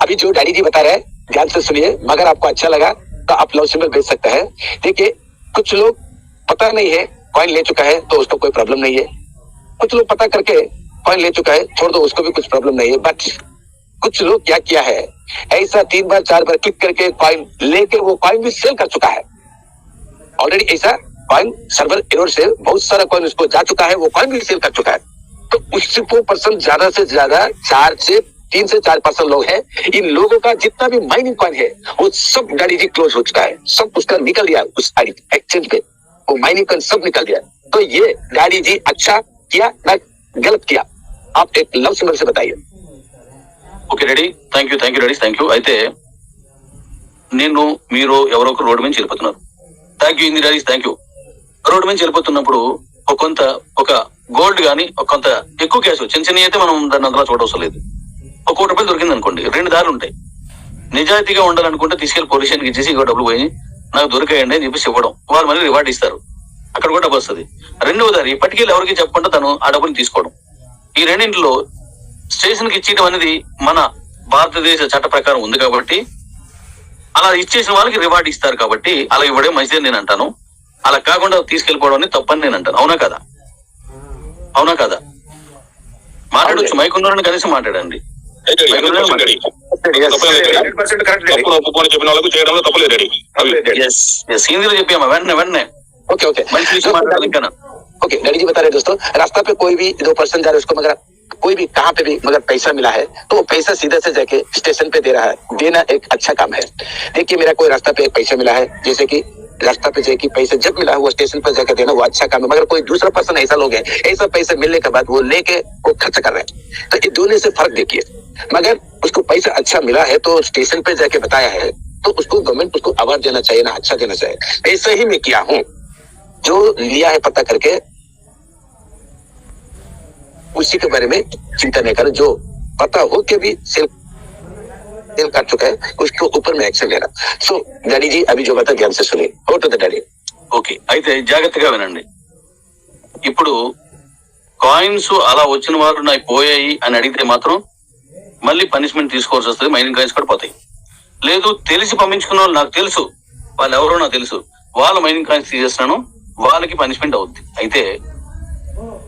अभी जो डैडी जी बता रहे हैं ध्यान से सुनिए, मगर आपको अच्छा लगा तो आप लव सिंबल भेज सकते हैं. देखिए कुछ लोग पता नहीं है कॉइन ले चुका है तो उसको कोई प्रॉब्लम नहीं है, कुछ लोग पता करके कॉइन ले चुका है छोड़ दो, उसको भी कुछ प्रॉब्लम नहीं है. बट कुछ लोग क्या किया है, ऐसा 3 बार 4 बार क्लिक करके कॉइन लेके वो कॉइन भी सेल कर चुका है. ऑलरेडी ऐसा कॉइन सर्वर एरर से बहुत सारा कॉइन उसको जा चुका है, वो कॉइन भी सेल कर चुका है. तो उसको पर्सन ज्यादा से ज्यादा 4 से 3 से 4% लोग हैं। इन लोगों का जितना भी माइनिंग कॉइन है वो सब डैडी जी क्लोज हो चुका है, सब उसका निकल गया उस एक्सचेंज पे, वो माइनिंग कॉइन सब निकल गया। तो ये डैडी जी अच्छा किया ना गलत किया, आप एक लव सिंबल से बताइए। Okay ready, thank you ready, thank you. అయితే నేను మీరు ఎవరో ఒక రోడ్డు మీద వెళ్ళిపోతున్నారు. థ్యాంక్ యూ ఇంది రెడీ, థ్యాంక్ యూ. రోడ్డు మీద వెళ్ళిపోతున్నప్పుడు ఒక గోల్డ్ గానీ కొంత ఎక్కువ క్యాష్, చిన్న చిన్న అయితే మనం దాన్ని అందులో చూడవసరం లేదు. ఒక ₹1 దొరికింది అనుకోండి, 2 దారులు ఉంటాయి. నిజాయితీగా ఉండాలనుకుంటే తీసుకెళ్లి పోలీస్ స్టేషన్కి ఇచ్చేసి ఇంకో డబ్బులు పోయి నాకు దొరికాయండి అని చెప్పేసి ఇవ్వడం, వాళ్ళు మళ్ళీ రివార్డ్ ఇస్తారు, అక్కడ కూడా డబ్బు వస్తుంది. రెండవ దారి పట్టుకెళ్ళి ఎవరికి చెప్పకుండా తను ఆ డబ్బులు తీసుకోవడం. ఈ రెండింటిలో స్టేషన్ కి ఇచ్చేయడం అనేది మన భారతదేశ చట్ట ప్రకారం ఉంది కాబట్టి, అలా ఇచ్చేసిన వాళ్ళకి రివార్డ్ ఇస్తారు కాబట్టి అలా ఇవ్వడం మంచిదని నేను అంటాను. అలా కాకుండా తీసుకెళ్లిపోవడం అనేది తప్పని నేను అంటాను. అవునా కదా? అవునా కదా? మాట్లాడొచ్చు, మైక్ ఉన్నారని కనీసం మాట్లాడండి. హిందీలో చెప్పామా వెంటనే ओके ओके మంచి విషయం మాట్లాడాలి ఇంకా. ओके डैडी जी बता रहे दोस्तों, रास्ता पे कोई भी 2% जा रहे उसको मगर कोई भी कहाँ पे भी मगर पैसा मिला है तो वो पैसा सीधे से जाके स्टेशन पे दे रहा है, देना एक अच्छा काम है। देखिए मेरा कोई रास्ता पे एक पैसा मिला है, जैसे कि रास्ता पे जाके पैसा जब मिला है वो स्टेशन पर जाकर देना वो अच्छा काम है। मगर कोई दूसरा पर्सन ऐसा लोग है, ऐसा पैसा मिलने के बाद वो लेके वो खर्च कर रहे हैं, तो ये दोनों से फर्क देखिए। मगर उसको पैसा अच्छा मिला है तो स्टेशन पे जाके बताया है तो उसको गवर्नमेंट उसको अवार्ड देना चाहिए ना, अच्छा देना चाहिए। ऐसा ही मैं किया हूँ, जो लिया है पता करके उसी के बारे में चिंता नहीं कर, जो पता हो के भी सेल कर चुका है उसके ऊपर में एक्शन लेना। सो डैडी जी अभी जो बता ध्यान से सुनिए, हो तो डैडी। ఓకే, అయితే జాగ్రత్తగా వినండి. ఇప్పుడు కాయిన్స్ అలా వచ్చిన వారు నాకు పోయాయి అని అడిగితే మాత్రం మళ్ళీ పనిష్మెంట్ తీసుకోవాల్సి వస్తుంది, మైనింగ్ కాయిన్స్ కూడా పోతాయి. లేదు తెలిసి పంపించుకున్న వాళ్ళు నాకు తెలుసు, వాళ్ళు ఎవరో నాకు తెలుసు, వాళ్ళ మైనింగ్ కాయిన్స్ తీసేస్తున్నాను, వాళ్ళకి పనిష్మెంట్ అవుద్ది. అయితే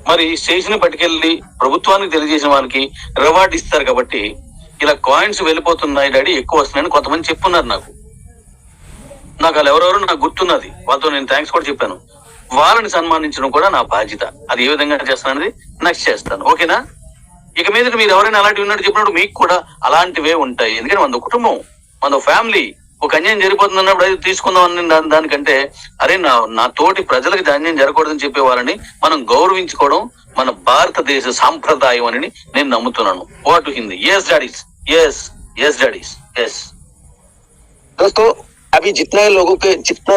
మరి స్టేషన్ పట్టుకెళ్ళి ప్రభుత్వానికి తెలియజేసిన వాళ్ళకి రివార్డ్ ఇస్తారు కాబట్టి ఇలా కాయిన్స్ వెళ్ళిపోతున్నాయి డాడీ, ఎక్కువ వస్తున్నాయని కొంతమంది చెప్పున్నారు. నాకు వాళ్ళు ఎవరెవరో నాకు గుర్తున్నది, వాళ్ళతో నేను థ్యాంక్స్ కూడా చెప్పాను. వాళ్ళని సన్మానించడం కూడా నా బాధ్యత. అది ఏ విధంగా చేస్తాను అనేది నెక్స్ట్ చేస్తాను, ఓకేనా? ఇక మీద మీరు ఎవరైనా అలాంటివి ఉన్నట్టు చెప్పినప్పుడు మీకు కూడా అలాంటివే ఉంటాయి. ఎందుకంటే మన కుటుంబం, మన ఫ్యామిలీ, ఒక అన్యాయం జరిగిపోతుంది అన్నప్పుడు అది తీసుకుందాం అని దానికంటే అరే నా తోటి ప్రజలకు అన్యాయం జరగకూడదని చెప్పే వాళ్ళని మనం గౌరవించుకోవడం మన భారతదేశ సాంప్రదాయం అని నేను నమ్ముతున్నాను. What Hindi? Yes daddies, yes yes daddies, yes. दोस्तों अभी जितना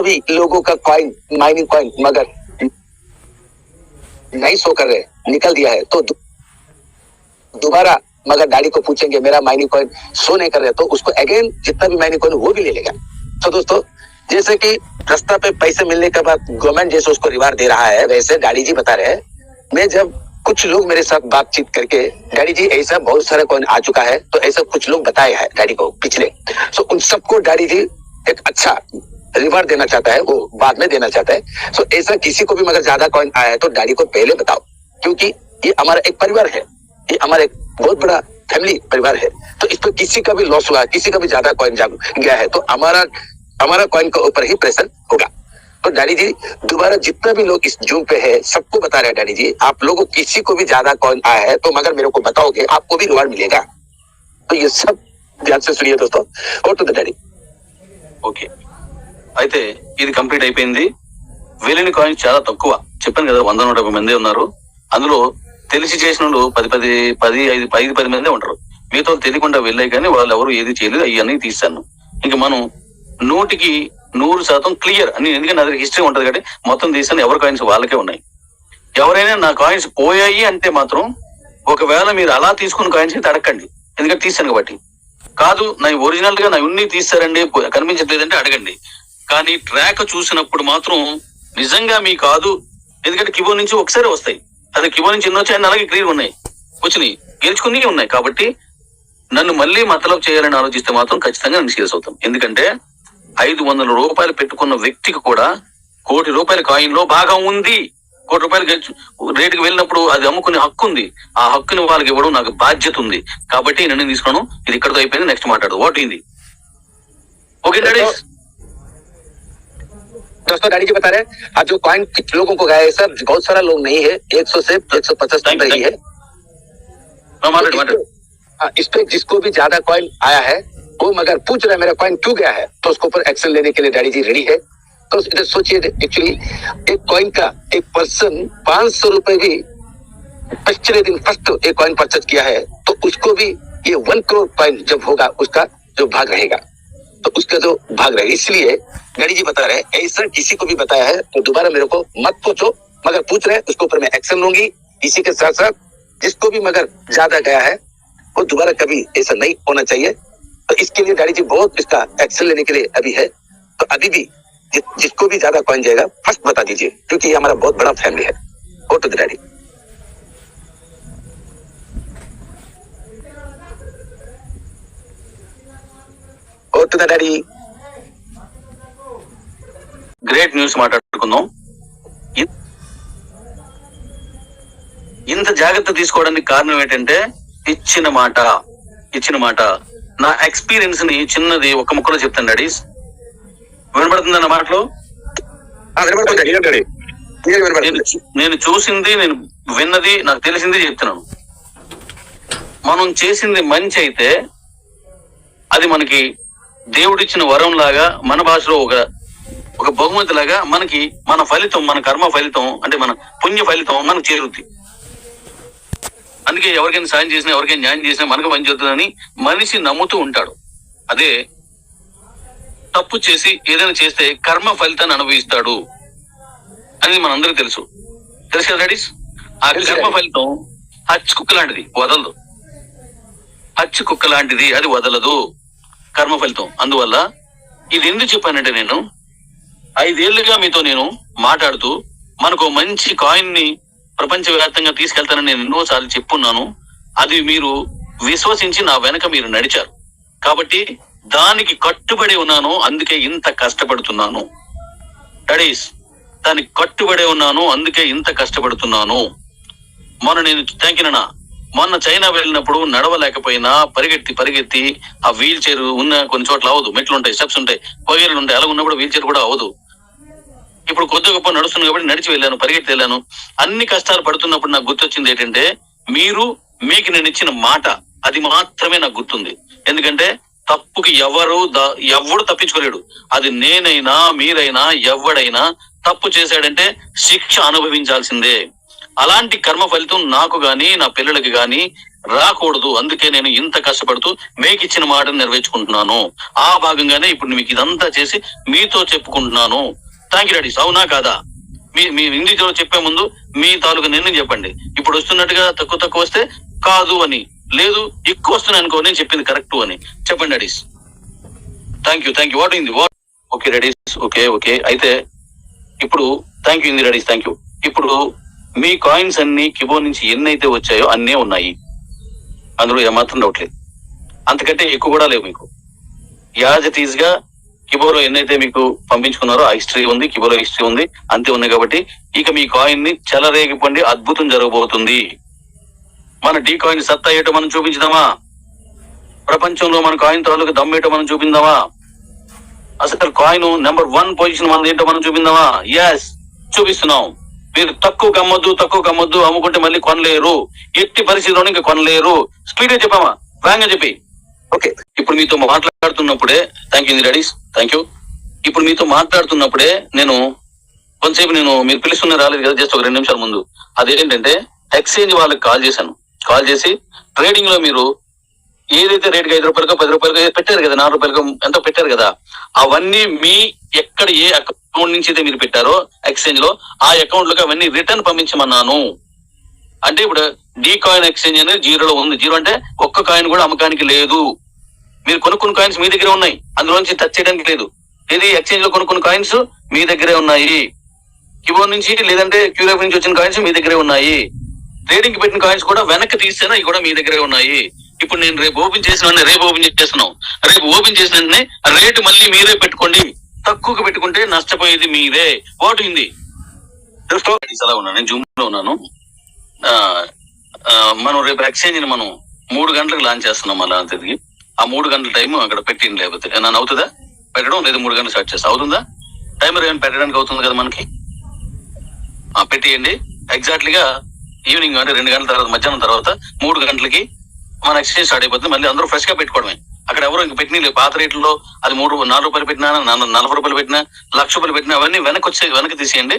भी लोगों का कॉइन, माइनिंग कॉइन मगर नहीं शो कर रहे, निकल दिया है, तो दोबारा मगर डैडी को पूछेंगे मेरा माइनिंग कॉइन शो नहीं कर रहे तो उसको अगेन जितना भी माइनिंग कॉइन वो भी ले लेगा। तो दोस्तों जैसे कि रास्ता पे पैसे मिलने के बाद गवर्नमेंट जैसे उसको रिवार्ड दे रहा है, वैसे डैडी जी बता रहे हैं, मैं जब कुछ लोग मेरे साथ बातचीत करके डैडी जी ऐसा बहुत सारा कॉइन आ चुका है तो ऐसा कुछ लोग बताए हैं डैडी को पिछले, सो उन सबको डैडी जी एक अच्छा रिवार्ड देना चाहता है, वो बाद में देना चाहता है। सो ऐसा किसी को भी मगर ज्यादा कॉइन आया है तो डैडी को पहले बताओ, क्योंकि ये हमारा एक परिवार है, ये हमारा एक बहुत बड़ा फैमिली परिवार है, तो इस पर किसी का भी लॉस हुआ, किसी का भी ज्यादा कॉइन गया है तो हमारा कॉइन के ऊपर ही प्रेशर होगा। तो डैडी जी दोबारा जितना भी लोग इस जूम पे है सबको बता रहे हैं डैडी जी, आप लोगों किसी को भी ज्यादा कॉइन आया है तो मगर मेरे को बताओगे आपको भी रिवार्ड मिलेगा। तो ये सब ध्यान से सुनिए दोस्तों, और तो डैडी। ఓకే, అయితే ఇది కంప్లీట్ అయిపోయింది. వెళ్ళిన కాయిన్స్ చాలా తక్కువ, చెప్పాను కదా, 100-150 మంది ఉన్నారు. అందులో తెలిసి చేసిన వాళ్ళు 10 మందే ఉంటారు. మీతో తెలియకుండా వెళ్ళాయి కానీ వాళ్ళు ఎవరు ఏది చేయలేదు, అవన్నీ తీస్తాను. ఇంకా మనం 100% క్లియర్ అని, ఎందుకంటే అది హిస్టరీ ఉంటది కాబట్టి మొత్తం తీసాను. ఎవరి కాయిన్స్ వాళ్ళకే ఉన్నాయి. ఎవరైనా నా కాయిన్స్ పోయాయి అంటే మాత్రం ఒకవేళ మీరు అలా తీసుకున్న కాయిన్స్ అయితే అడగండి, ఎందుకంటే తీసాను కాబట్టి. కాదు నా ఒరిజినల్ గా నా ఉన్ని తీస్తారండి కనిపించట్లేదంటే అడగండి. కానీ ట్రాక్ చూసినప్పుడు మాత్రం నిజంగా మీ కాదు, ఎందుకంటే కిబో నుంచి ఒకసారి వస్తాయి, అదే కిబో నుంచి ఎన్నో వచ్చాయని అలాగే క్లియర్ ఉన్నాయి, వచ్చినాయి, గెలుచుకుని ఉన్నాయి. కాబట్టి నన్ను మళ్ళీ మతలబ్ చేయాలని ఆలోచిస్తే మాత్రం ఖచ్చితంగా నేను సీరియస్ అవుతాం. ఎందుకంటే 500 రూపాయలు పెట్టుకున్న వ్యక్తికి కూడా ₹1 కోటి కాయిన్ లో భాగం ఉంది. ₹1 కోటి రేటుకి వెళ్ళినప్పుడు అది అమ్ముకునే హక్కు ఉంది. ఆ హక్కుని వాళ్ళకి ఇవ్వడం నాకు బాధ్యత ఉంది. కాబట్టి నేను తీసుకోను. ఇది ఇక్కడతో అయిపోయింది, నెక్స్ట్ మాట్లాడదు. వాట్ హిందీ? Okay daddy. दोस्तों डैडी जी बता रहे हैं आज जो कॉइन कितने लोगों को गया है सर, बहुत सारा लोग नहीं है, 100 से 150 तक ही है। इस पे जिसको भी ज्यादा कॉइन आया है वो मगर पूछ रहा है मेरा कॉइन क्यों गया है, तो उसके ऊपर एक्शन लेने के लिए डैडी जी रेडी है। तो इधर सोचिए, एक्चुअली एक कॉइन का एक पर्सन 500 रुपए भी पिछले दिन फर्स्ट एक कॉइन परचेज किया है, तो उसको भी ये 1 करोड़ कॉइन जब होगा उसका जो भाग रहेगा, तो उसका जो भाग रहेगा। इसलिए डैडी जी बता रहे हैं ऐसा किसी को भी बताया है तो दोबारा मेरे को मत पूछो, मगर पूछ रहे हैं उसके ऊपर मैं एक्शन लूंगी। इसी के साथ साथ जिसको भी मगर ज्यादा गया है वो दोबारा कभी ऐसा नहीं होना चाहिए। तो इसके लिए डैडी जी बहुत इसका एक्शन लेने के लिए अभी है। तो अभी भी जिसको भी ज्यादा कॉइन जाएगा फर्स्ट बता दीजिए, क्योंकि ये हमारा बहुत बड़ा फैमिली है। Go to the daddy. Go to the daddy. Great news మాట్లాడుకుందాం. ఇంత జాగ్రత్త తీసుకోవడానికి కారణం ఏంటంటే ఇచ్చిన మాట నా ఎక్స్పీరియన్స్ ని చిన్నది ఒక ముక్కలో చెప్తాను డాడీస్. వినపడుతుంది అన్న మాటలు? నేను చూసింది, నేను విన్నది, నాకు తెలిసింది చెప్తున్నాను. మనం చేసింది మంచి అయితే అది మనకి దేవుడిచ్చిన వరం లాగా, మన భాషలో ఒక బహుమతి లాగా మనకి మన ఫలితం, మన కర్మ ఫలితం అంటే మన పుణ్య ఫలితం మనకు చేరుద్ది. అందుకే ఎవరికైనా సాయం చేసినా, ఎవరికైనా న్యాయం చేసినా మనకు మంచి అవుతుందని మనిషి నమ్ముతూ ఉంటాడు. అదే తప్పు చేసి ఏదైనా చేస్తే కర్మ ఫలితాన్ని అనుభవిస్తాడు అనేది మనందరికీ తెలుసు కదా డాడీస్. ఆ కర్మ ఫలితం హచ్ కుక్క లాంటిది, వదలదు. హచ్ కుక్క లాంటిది, అది వదలదు కర్మ ఫలితం. అందువల్ల ఇది ఎందుకు చెప్పానంటే, నేను 5 ఏళ్లుగా మీతో నేను మాట్లాడుతూ మనకు మంచి కాయిన్ ని ప్రపంచవ్యాప్తంగా తీసుకెళ్తానని నేను ఎన్నోసార్లు చెప్పున్నాను. అది మీరు విశ్వసించి నా వెనక మీరు నడిచారు కాబట్టి దానికి కట్టుబడి ఉన్నాను. అందుకే ఇంత కష్టపడుతున్నాను డాడీస్, దానికి కట్టుబడి ఉన్నాను. అందుకే ఇంత కష్టపడుతున్నాను. మొన్న చైనా వెళ్ళినప్పుడు నడవలేకపోయినా పరిగెత్తి ఆ వీల్ చైర్ ఉన్న కొన్ని చోట్ల అవ్వదు, మెట్లు ఉంటాయి, స్టెప్స్ ఉంటాయి, పొయ్యలు ఉంటాయి, అలా ఉన్నప్పుడు వీల్ చైర్ కూడా అవ్వదు. ఇప్పుడు కొద్ది గొప్ప నడుస్తున్నాను కాబట్టి నడిచి వెళ్ళాను, పరిగెత్తి వెళ్ళాను. అన్ని కష్టాలు పడుతున్నప్పుడు నాకు గుర్తొచ్చింది ఏంటంటే, మీకు నేను ఇచ్చిన మాట, అది మాత్రమే నాకు గుర్తుంది. ఎందుకంటే తప్పుకి ఎవడు తప్పించుకోలేడు. అది నేనైనా మీరైనా ఎవడైనా తప్పు చేశాడంటే శిక్ష అనుభవించాల్సిందే. అలాంటి కర్మ ఫలితం నాకు గాని నా పిల్లలకి గాని రాకూడదు. అందుకే నేను ఇంత కష్టపడుతూ మీకు ఇచ్చిన మాటను నెరవేర్చుకుంటున్నాను. ఆ భాగంగానే ఇప్పుడు మీకు ఇదంతా చేసి మీతో చెప్పుకుంటున్నాను. Thank you daddy's. అవునా కాదా? మీ ఇంగ్లీష్లో చెప్పే ముందు మీ తాలూకు నిర్ణయం చెప్పండి. ఇప్పుడు వస్తున్నట్టుగా తక్కువ వస్తే కాదు అని, లేదు ఎక్కువ వస్తున్నాయి అనుకో నేను చెప్పింది కరెక్ట్ అని చెప్పండి డాడీస్. Thank you. వాట్ అయింది? Okay daddies, okay. అయితే ఇప్పుడు థ్యాంక్ యూ ఇంది డాడీస్, థ్యాంక్ యూ. ఇప్పుడు మీ కాయిన్స్ అన్ని కిబో నుంచి ఎన్నైతే వచ్చాయో అన్నే ఉన్నాయి, అందులో ఏమాత్రం డౌట్ లేదు. అంతకంటే ఎక్కువ కూడా లేవు. మీకు యాజ్ ఇట్ ఈజ్ గా కిబోలో ఎన్నైతే మీకు పంపించుకున్నారో ఆ హిస్టరీ ఉంది, కిబోలో హిస్టరీ ఉంది, అంతే ఉంది. కాబట్టి ఇక మీ కాయిన్ ని చెలరేగిపోండి, అద్భుతం జరగబోతుంది. మన డీ కాయిన్ సత్తా ఏటో మనం చూపించుదామా? ప్రపంచంలో మన కాయిన్ తాలూకు దమ్మేటో మనం చూపిందామా? అసలు కాయిన్ నెంబర్ 1 పొజిషన్ మనది ఏంటో మనం చూపిందామా? ఎస్, చూపిస్తున్నాం. మీరు తక్కువ కమ్మొద్దు, అమ్ముకుంటే మళ్ళీ కొనలేరు, ఎట్టి పరిస్థితిలో ఇంకా కొనలేరు. స్పీడ్ గా చెప్పామా? వేగంగా చెప్పి. ఓకే, ఇప్పుడు మీతో మాట్లాడుతున్నప్పుడే thank you daddies, thank you. ఇప్పుడు మీతో మాట్లాడుతున్నప్పుడే నేను కొంతసేపు మీరు పిలుస్తున్న రాలేదు కదా, జస్ట్ ఒక 2 నిమిషాల ముందు అదేంటంటే ఎక్స్చేంజ్ వాళ్ళకి కాల్ చేసి ట్రేడింగ్ లో మీరు ఏదైతే రేటుకి 5 రూపాయలకో 10 రూపాయలకో పెట్టారు కదా, 4 రూపాయలకో ఎంతో పెట్టారు కదా, అవన్నీ మీ ఎక్కడ ఏ అకౌంట్ నుంచి అయితే మీరు పెట్టారో ఎక్స్చేంజ్ లో ఆ అకౌంట్ లోకి అవన్నీ రిటర్న్ పంపించమన్నాను. అంటే ఇప్పుడు డీ కాయిన్ ఎక్స్చేంజ్ అనేది 0లో ఉంది. 0 అంటే ఒక్క కాయిన్ కూడా అమ్మకానికి లేదు. మీరు కొనుక్కున్న కాయిన్స్ మీ దగ్గరే ఉన్నాయి, అందులోంచి టచ్ చేయడానికి లేదు. ఇది ఎక్స్చేంజ్ లో కొనుక్కున్న కాయిన్స్ మీ దగ్గరే ఉన్నాయి. కిబో నుంచి లేదంటే క్యూఎఫ్ నుంచి వచ్చిన కాయిన్స్ మీ దగ్గరే ఉన్నాయి. ట్రేడింగ్ కి పెట్టిన కాయిన్స్ కూడా వెనక్కి తీస్తేనే అవి కూడా మీ దగ్గరే ఉన్నాయి. ఇప్పుడు నేను రేపు ఓపెన్ చేస్తున్నాను. రేపు ఓపెన్ చేసిన వెంటనే రేటు మళ్ళీ మీరే పెట్టుకోండి. తక్కువకు పెట్టుకుంటే నష్టపోయేది మీరే. వాట్ ఉంది అలా ఉన్నాను, నేను జూమ్ లో ఉన్నాను. మనం రేపు ఎక్స్చేంజ్ ని మనం 3 గంటలకు లాంచ్ చేస్తున్నాం. అలా తిరిగి ఆ 3 గంటల టైం అక్కడ పెట్టింది. లేకపోతే నన్ను అవుతుందా పెట్టడం? లేదు, 3 గంటలు స్టార్ట్ చేస్తా. అవుతుందా? టైమర్ ఏమైనా పెట్టడానికి అవుతుంది కదా మనకి? పెట్టేయండి. ఎగ్జాక్ట్లీగా ఈవినింగ్ అంటే 2 గంటల తర్వాత, మధ్యాహ్నం తర్వాత 3 గంటలకి మన ఎక్స్చేంజ్ స్టార్ట్ అయిపోతుంది. మళ్ళీ అందరూ ఫ్రెష్ గా పెట్టుకోవడమే. అక్కడ ఎవరు ఇంక పెట్టిన పాత రేట్లలో అది 3-4 రూపాయలు పెట్టినా, 40 రూపాయలు పెట్టినా, 1,00,000 రూపాయలు పెట్టినా అవన్నీ వెనక్కి తీసేయండి.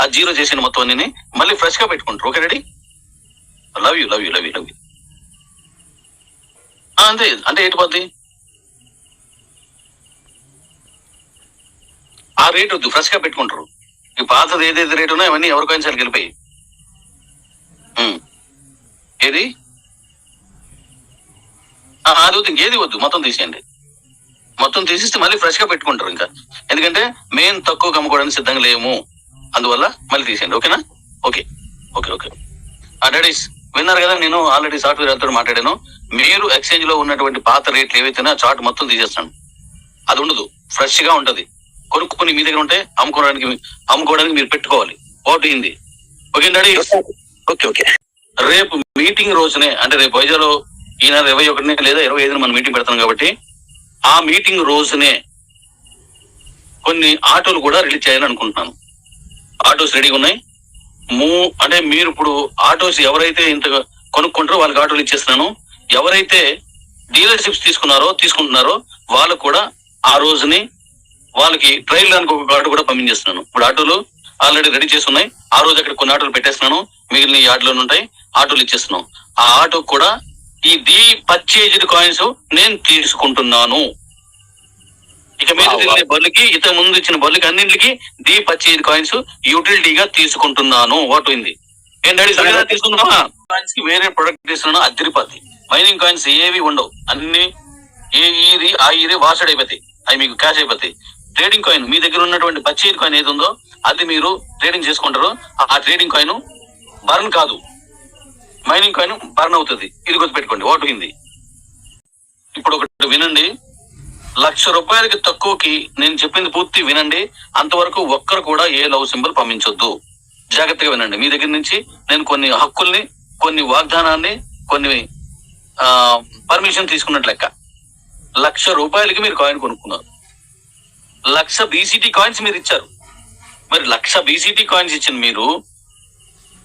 అది జీరో చేసిన మొత్తం అన్ని మళ్ళీ ఫ్రెష్ గా పెట్టుకుంటారు. Okay ready? Love you. అంతే. అంటే ఏంటి పోద్ది? ఆ రేట్ వద్దు, ఫ్రెష్ గా పెట్టుకుంటారు. ఈ పాతది ఏదైతే రేట్ ఉన్నాయో అవన్నీ ఎవరికైనా సరే వెళ్ళిపోయి ఏది అది వద్దు, ఇంకేది వద్దు, మొత్తం తీసేయండి. మొత్తం తీసిస్తే మళ్ళీ ఫ్రెష్ గా పెట్టుకుంటారు. ఇంకా ఎందుకంటే మేము తక్కువ అమ్ముకోవడానికి సిద్ధంగా లేము, అందువల్ల మళ్ళీ తీసేయండి. ఓకేనా? ఓకే. డాడీస్ విన్నారు కదా, నేను ఆల్రెడీ సాఫ్ట్వేర్ వాళ్ళతో మాట్లాడాను. మీరు ఎక్స్చేంజ్ లో ఉన్నటువంటి పాత రేట్లు ఏవైతే ఆ చార్ట్ మొత్తం తీసేస్తాను. అది ఉండదు, ఫ్రెష్ గా ఉంటది. కొనుక్కుని మీ దగ్గర ఉంటే అమ్ముకోవడానికి మీరు పెట్టుకోవాలి. ఓటు అయింది. Okay daddy? ఓకే. రేపు మీటింగ్ రోజునే, అంటే రేపు వైజాగ్లో ఈ నెల 21 లేదా 25 మనం మీటింగ్ పెడతాం కాబట్టి ఆ మీటింగ్ రోజునే కొన్ని ఆటోలు కూడా రిలీజ్ చేయాలని అనుకుంటున్నాను. ఆటోస్ రెడీగా ఉన్నాయి. అంటే మీరు ఇప్పుడు ఆటోస్ ఎవరైతే ఇంత కొనుక్కుంటారో వాళ్ళకి ఆటోలు ఇచ్చేస్తున్నాను. ఎవరైతే డీలర్షిప్స్ తీసుకుంటున్నారో వాళ్ళు కూడా ఆ రోజుని వాళ్ళకి ట్రైల్ దానికి ఒక ఆటో కూడా పంపించేస్తున్నాను. ఇప్పుడు ఆటోలు ఆల్రెడీ రెడీ చేసి ఉన్నాయి. ఆ రోజు అక్కడ కొన్ని ఆటోలు పెట్టేస్తున్నాను, మిగిలిన ఈ ఆటోలు ఉంటాయి, ఆటోలు ఇచ్చేస్తున్నాం. ఆ ఆటో కూడా ఈ పర్చేజ్డ్ కాయిన్స్ నేను తీసుకుంటున్నాను. ఇక మీద తెలిసిన బళ్ళకి, ఇంతకు ముందు ఇచ్చిన బళ్ళకి అన్నింటికి పర్చేజ్డ్ కాయిన్స్ యూటిలిటీగా తీసుకుంటున్నాను. వాట్ అయింది? ఏంటంటే తీసుకుంటున్నా కాయిన్స్ కి వేరే ప్రొడక్ట్ ఇస్తున్నాను. అదిరిపోద్ది. మైనింగ్ కాయిన్స్ ఏవి ఉండవు, అన్ని ఆ వాషడ్ అయిపోతాయి, అవి మీకు క్యాష్ అయిపోతాయి. ట్రేడింగ్ కాయిన్ మీ దగ్గర ఉన్నటువంటి పర్చేజ్ కాయిన్ ఏది ఉందో అది మీరు ట్రేడింగ్ చేసుకుంటారు. ఆ ట్రేడింగ్ కాయిన్ బర్న్ కాదు, మైనింగ్ కాయిన్ బర్న్ అవుతుంది. ఇది గుర్తుపెట్టుకోండి. వాట్ అయింది? ఇప్పుడు ఒకటి వినండి, 1,00,000 రూపాయలకి తక్కువకి నేను చెప్పింది పూర్తి వినండి. అంతవరకు ఒక్కరు కూడా ఏ లవ్ సింబల్ పంపించొద్దు. జాగ్రత్తగా వినండి. మీ దగ్గర నుంచి నేను కొన్ని హక్కుల్ని, కొన్ని వాగ్దానాన్ని, కొన్ని పర్మిషన్ తీసుకున్నట్లు లెక్క. 1,00,000 రూపాయలకి మీరు కాయిన్ కొనుక్కున్నారు. 1,00,000 బీసీటీ కాయిన్స్ మీరు ఇచ్చారు. మరి 1,00,000 బీసీటీ కాయిన్స్ ఇచ్చిన మీరు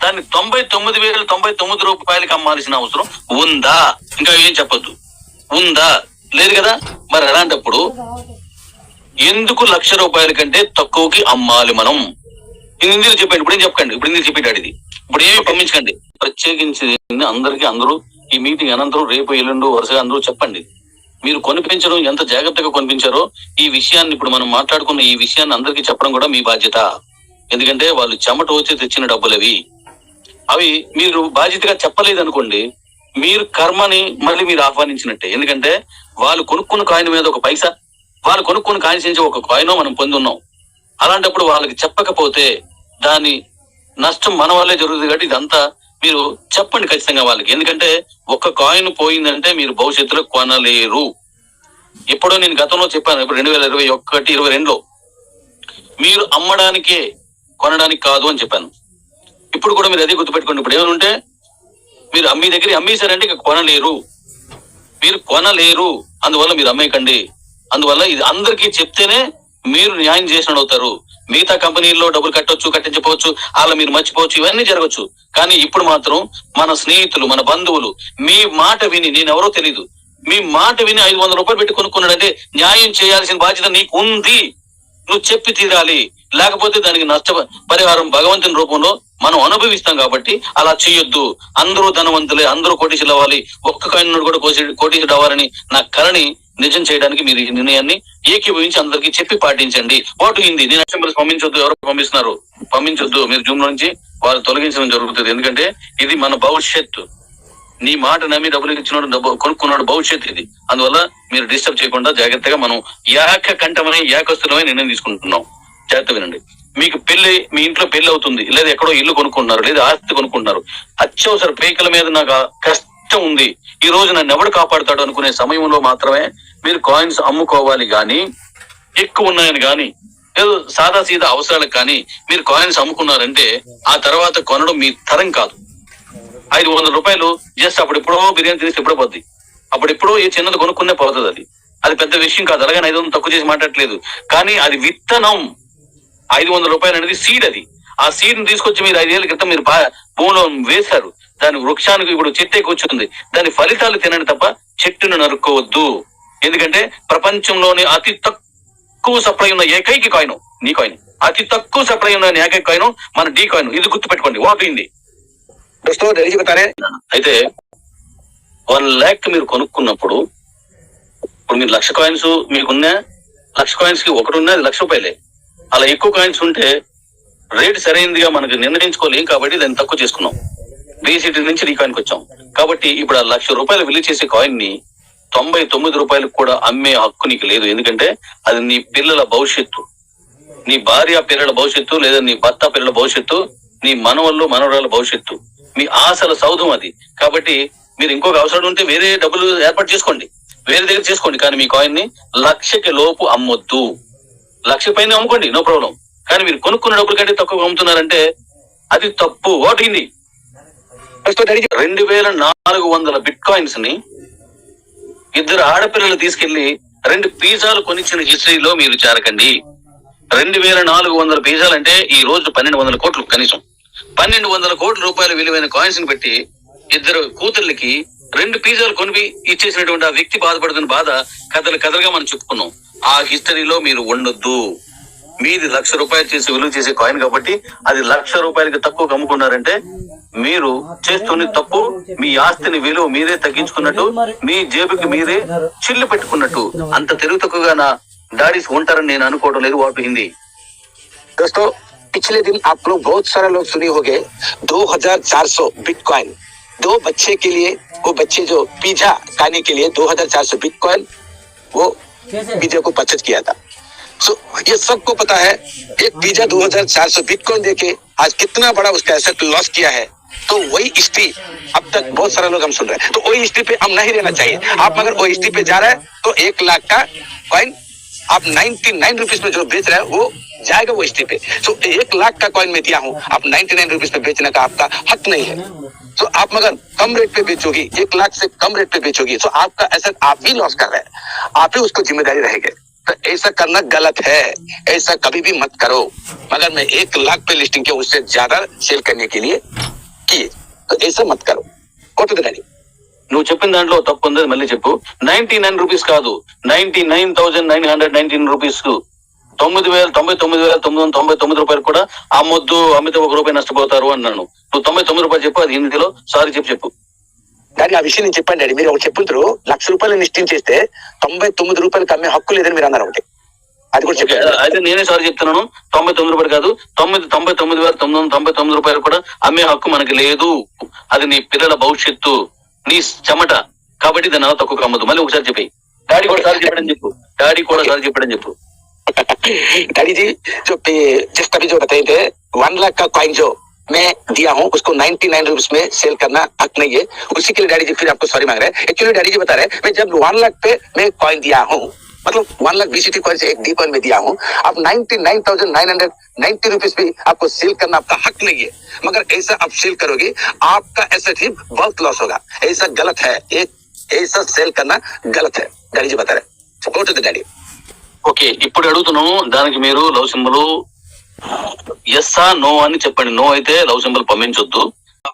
దాన్ని 99,099 రూపాయలకి అమ్మాల్సిన అవసరం ఉందా? ఇంకా ఏం చెప్పొద్దు. ఉందా? లేదు కదా. మరి అలాంటప్పుడు ఎందుకు 1,00,000 రూపాయల కంటే తక్కువకి అమ్మాలి మనం? ఇందులో చెప్పండి. ఇప్పుడు ఏం చెప్పండి. ఇప్పుడు ఇందులో చెప్పేటాడు ఇది. ఇప్పుడు ఏమి పంపించకండి. ప్రత్యేకించి అందరూ ఈ మీటింగ్ అనంతరం రేపు ఎల్లుండు వరుసగా అందరూ చెప్పండి. మీరు కొనిపించడం ఎంత జాగ్రత్తగా కొనిపించారో ఈ విషయాన్ని, ఇప్పుడు మనం మాట్లాడుకున్న ఈ విషయాన్ని అందరికీ చెప్పడం కూడా మీ బాధ్యత. ఎందుకంటే వాళ్ళు చెమట వచ్చి తెచ్చిన డబ్బులు అవి మీరు బాధ్యతగా చెప్పలేదు అనుకోండి, మీరు కర్మని మళ్ళీ మీరు ఆహ్వానించినట్టే. ఎందుకంటే వాళ్ళు కొనుక్కున్న కాయిన్ మీద ఒక పైసా, వాళ్ళు కొనుక్కున్న కాయిన్స్ నుంచి ఒక కాయినో మనం పొంది ఉన్నాం. అలాంటప్పుడు వాళ్ళకి చెప్పకపోతే దాని నష్టం మన వల్లే జరుగుతుంది. కాబట్టి ఇదంతా మీరు చెప్పండి ఖచ్చితంగా వాళ్ళకి. ఎందుకంటే ఒక కాయిన్ పోయిందంటే మీరు భవిష్యత్తులో కొనలేరు. ఎప్పుడో నేను గతంలో చెప్పాను, ఇప్పుడు 2021-22లో మీరు అమ్మడానికే, కొనడానికి కాదు అని చెప్పాను. ఇప్పుడు కూడా మీరు అదే గుర్తుపెట్టుకోండి. ఇప్పుడు ఏమంటే మీరు మీ దగ్గర అమ్మేశారంటే ఇక కొనలేరు, మీరు కొనలేరు. అందువల్ల మీరు అమ్మేయకండి. అందువల్ల ఇది అందరికీ చెప్తేనే మీరు న్యాయం చేసిన అవుతారు. మిగతా కంపెనీల్లో డబ్బులు కట్టించకపోవచ్చు, అలా మీరు మర్చిపోవచ్చు, ఇవన్నీ జరగచ్చు. కానీ ఇప్పుడు మాత్రం మన స్నేహితులు, మన బంధువులు మీ మాట విని, నేనెవరో తెలీదు, మీ మాట విని 500 రూపాయలు పెట్టి కొనుక్కున్నాడంటే న్యాయం చేయాల్సిన బాధ్యత నీకు ఉంది. నువ్వు చెప్పి తీరాలి. లేకపోతే దానికి పరిహారం భగవంతుని రూపంలో మనం అనుభవిస్తాం. కాబట్టి అలా చేయొద్దు. అందరూ ధనవంతులే, అందరూ కోటీసులు అవ్వాలి, ఒక్క కాయిన్ కూడా కోటీసుడు అవ్వాలని నా కళని నిజం చేయడానికి మీరు ఈ నిర్ణయాన్ని ఏకీభవించి అందరికీ చెప్పి పాటించండి. వాటు హిందీ నేను సింబల్స్ పంపించొద్దు. ఎవరు పంపించొద్దు. మీరు జూమ్ నుంచి వాళ్ళు తొలగించడం జరుగుతుంది. ఎందుకంటే ఇది మన భవిష్యత్తు. నీ మాట నమ్మి డబ్బులు ఇచ్చినాడు, కొనుక్కున్నాడు భవిష్యత్తు ఇది. అందువల్ల మీరు డిస్టర్బ్ చేయకుండా జాగ్రత్తగా మనం ఏకస్తులమై నిర్ణయం తీసుకుంటున్నాం. జాగ్రత్త వినండి. మీకు మీ ఇంట్లో పెళ్లి అవుతుంది, లేదా ఎక్కడో ఇల్లు కొనుక్కుంటున్నారు, లేదా ఆస్తి కొనుక్కుంటున్నారు. అత్యవసర పేకల మీద నాకు కష్టం ఉంది, ఈ రోజు నన్ను ఎవడు కాపాడుతాడు అనుకునే సమయంలో మాత్రమే మీరు కాయిన్స్ అమ్ముకోవాలి. గాని ఎక్కువ ఉన్నాయని గాని ఏదో సాదా సీదా అవసరాలకు కానీ మీరు కాయిన్స్ అమ్ముకున్నారంటే ఆ తర్వాత కొనడం మీ తరం కాదు. 500 రూపాయలు జస్ట్ అప్పుడెప్పుడో బిర్యానీ తినేసి ఎప్పుడో పోద్ది. అప్పుడెప్పుడో ఏ చిన్నది కొనుక్కునే పోతుంది. అది పెద్ద విషయం కాదు. అలాగే 500 తక్కువ చేసి మాట్లాడట్లేదు. కానీ అది విత్తనం. 500 రూపాయలు అనేది సీడ్. అది ఆ సీడ్ ని తీసుకొచ్చి మీరు 5 ఏళ్ల క్రితం మీరు భూమిలో వేశారు. దాని వృక్షానికి ఇప్పుడు చెట్టే కూర్చుంది, దాని ఫలితాలు తినండి తప్ప చెట్టును నరుక్కోవద్దు. ఎందుకంటే ప్రపంచంలోని అతి తక్కువ సప్లై ఉన్న ఏకైక కాయిన్ నీ కాయిన్, అతి తక్కువ సప్లై ఉన్న ఏకైక కాయిన్ మన డీ కాయిన్. ఇది గుర్తుపెట్టుకోండి. వాట్ అయింది दोस्तों डैडी जी बता रहे हैं అయితే 1 lakh మీరు కొనుక్కున్నప్పుడు, ఇప్పుడు మీరు 1,00,000 కాయిన్స్ మీకున్న 1,00,000 కాయిన్స్ కి ఒకటి ఉన్నది ₹1,00,000. అలా ఎక్కువ కాయిన్స్ ఉంటే రేట్ సరైనదిగా మనకు నిర్ణయించుకోలేం కాబట్టి దాన్ని తక్కువ చేసుకున్నాం. బీసీటీ నుంచి ఈ కాయిన్కి వచ్చాం కాబట్టి ఇప్పుడు ఆ ₹1,00,000 విలువ చేసే కాయిన్ ని ₹99 కూడా అమ్మే హక్కు నీకు లేదు. ఎందుకంటే అది నీ పిల్లల భవిష్యత్తు, నీ భార్య పిల్లల భవిష్యత్తు, లేదా నీ భర్త పిల్లల భవిష్యత్తు, నీ మనవళ్ళు మనవరాల భవిష్యత్తు, మీ ఆశల సౌధం అది. కాబట్టి మీరు ఇంకొక అవసరం ఉంటే వేరే డబ్బులు ఏర్పాటు చేసుకోండి, వేరే దగ్గర చేసుకోండి. కానీ మీ కాయిన్ ని 1,00,000కి లోపు అమ్మొద్దు. 1,00,000 పైన అమ్ముకోండి, నో ప్రాబ్లం. కానీ మీరు కొనుక్కున్న డబ్బుల కంటే తక్కువ అమ్ముతున్నారంటే అది తప్పు. ఓటింది. 2,400 బిట్ కాయిన్స్ ని 2 ఆడపిల్లలు తీసుకెళ్లి 2 పిజ్జాలు కొనిచ్చిన హిస్టరీలో మీరు చేరకండి. 2,400 పిజ్జాలు అంటే ఈ రోజు 1,200 కోట్లు, కనీసం 1,200 కోట్ల రూపాయల విలువైన కాయిన్స్ ని పెట్టి 2 కూతుర్లకి 2 పిజ్జాలు కొనిపి ఇచ్చేసినటువంటి ఆ వ్యక్తి బాధపడుతున్న బాధ కథలుగా మనం చెప్పుకున్నాం. ఆ హిస్టరీలో మీరు ఉండొద్దు. మీది ₹1,00,000 చేసి విలువ చేసే కాయిన్ కాబట్టి అది ₹1,00,000 తక్కువ అమ్ముకున్నారంటే మీరు చేస్తున్న తప్పు. మీ ఆస్తిని విలువ మీరే తగ్గించుకున్నట్టు, మీ జేబుకి మీరే చిల్లు పెట్టుకున్నట్టు. అంత తెలుగు తక్కువగా నా డాడీస్ ఉంటారని నేను అనుకోవడం లేదు. వాటి హిందీ दोस्तों पिछले दिन आप लोग बहुत सारे लोग सुने होंगे 2,400 बिटकॉइन 2 बच्चे के लिए, वो बच्चे जो पिज्जा खाने के लिए 2,400 बिटकॉइन वो पिज्जा को परचेज किया था. सो ये सबको पता है एक पिज्जा 2,400 बिटकॉइन देके आज कितना बड़ा उसका एसेट लॉस किया है. तो वही हिस्ट्री अब तक बहुत सारे लोग हम सुन रहे हैं. तो वही हिस्ट्री पे हम नहीं रहना चाहिए. आप अगर वही हिस्ट्री पे जा रहे हैं तो 1 लाख का कॉइन आप 99 रुपीज में जो बेच रहे हैं वो जाएगा वो हिस्ट्री पे. तो 1 लाख का कॉइन में दिया हूँ, आप 99 रुपीज में बेचने का आपका हक नहीं है. तो आप मगर कम रेट पे बेचोगी, 1 लाख से कम रेट पे बेचोगी, तो आपका एसेट आप भी लॉस कर रहे हैं, आप ही उसको जिम्मेदारी रहेगी. तो ऐसा करना गलत है, ऐसा कभी भी मत करो. मगर मैं 1 लाख पे लिस्टिंग किया, उससे ज्यादा सेल करने के लिए किए, तो ऐसा मत करो. कोट డాడీ నువ్వు చెప్పిన దాంట్లో తప్పు ఉందని మళ్ళీ చెప్పు. 99 రూపీస్ కాదు, 99,919 రూపీస్, 9,99,999 కూడా అమ్మొద్దు. అమ్మితే ₹1 నష్టపోతారు అన్నాను. నువ్వు ₹99 చెప్పు, అది హిందీలో సారీ చెప్పు. డాడీ ఆ విషయం నేను చెప్పాను డాడీ. మీరు ఒకటి చెప్పుతారు ₹1,00,000 లిస్టింగ్ చేస్తే ₹99 అమ్మే హక్కు లేదని మీరు అన్నారు. ఒకటి అది కూడా చెప్పారు. అయితే నేనే సారీ చెప్తున్నాను. ₹99 కాదు, ₹99,999 కూడా అమ్మే హక్కు మనకి లేదు. అది నీ పిల్లల భవిష్యత్తు, నీ చెమట. కాబట్టి దాన్ని అలా తక్కువ అమ్మదు. మళ్ళీ ఒకసారి చెప్పి డాడీ కూడా సారీ చెప్పాడని చెప్పు. डैडी जी जो जिस कभी जो बताए थे 1 लाख का कॉइन जो मैं दिया हूँ उसको 99 रुपीज में सेल करना हक नहीं है. उसी के लिए डैडी जी फिर आपको सॉरी मांग रहे हैं. एक्चुअली डैडी जी बता रहे हैं मैं जब 1 लाख पे मैं कॉइन दिया हूँ, मतलब 1 लाख बीसीटी कॉइन से एक डी कॉइन में दिया हूँ, आप 99,990 रुपीज भी आपको सेल करना आपका हक नहीं है. मगर ऐसा आप सेल करोगे आपका एसेट ही बहुत लॉस होगा. ऐसा गलत है, ऐसा सेल करना गलत है. डैडी जी बता रहे सपोर्ट डैडी. ఓకే, ఇప్పుడు అడుగుతున్నాను. దానికి మీరు లవ్ సింబల్ ఎస్సా నో అని చెప్పండి. నో అయితే లవ్ సింబల్ పంపించొద్దు.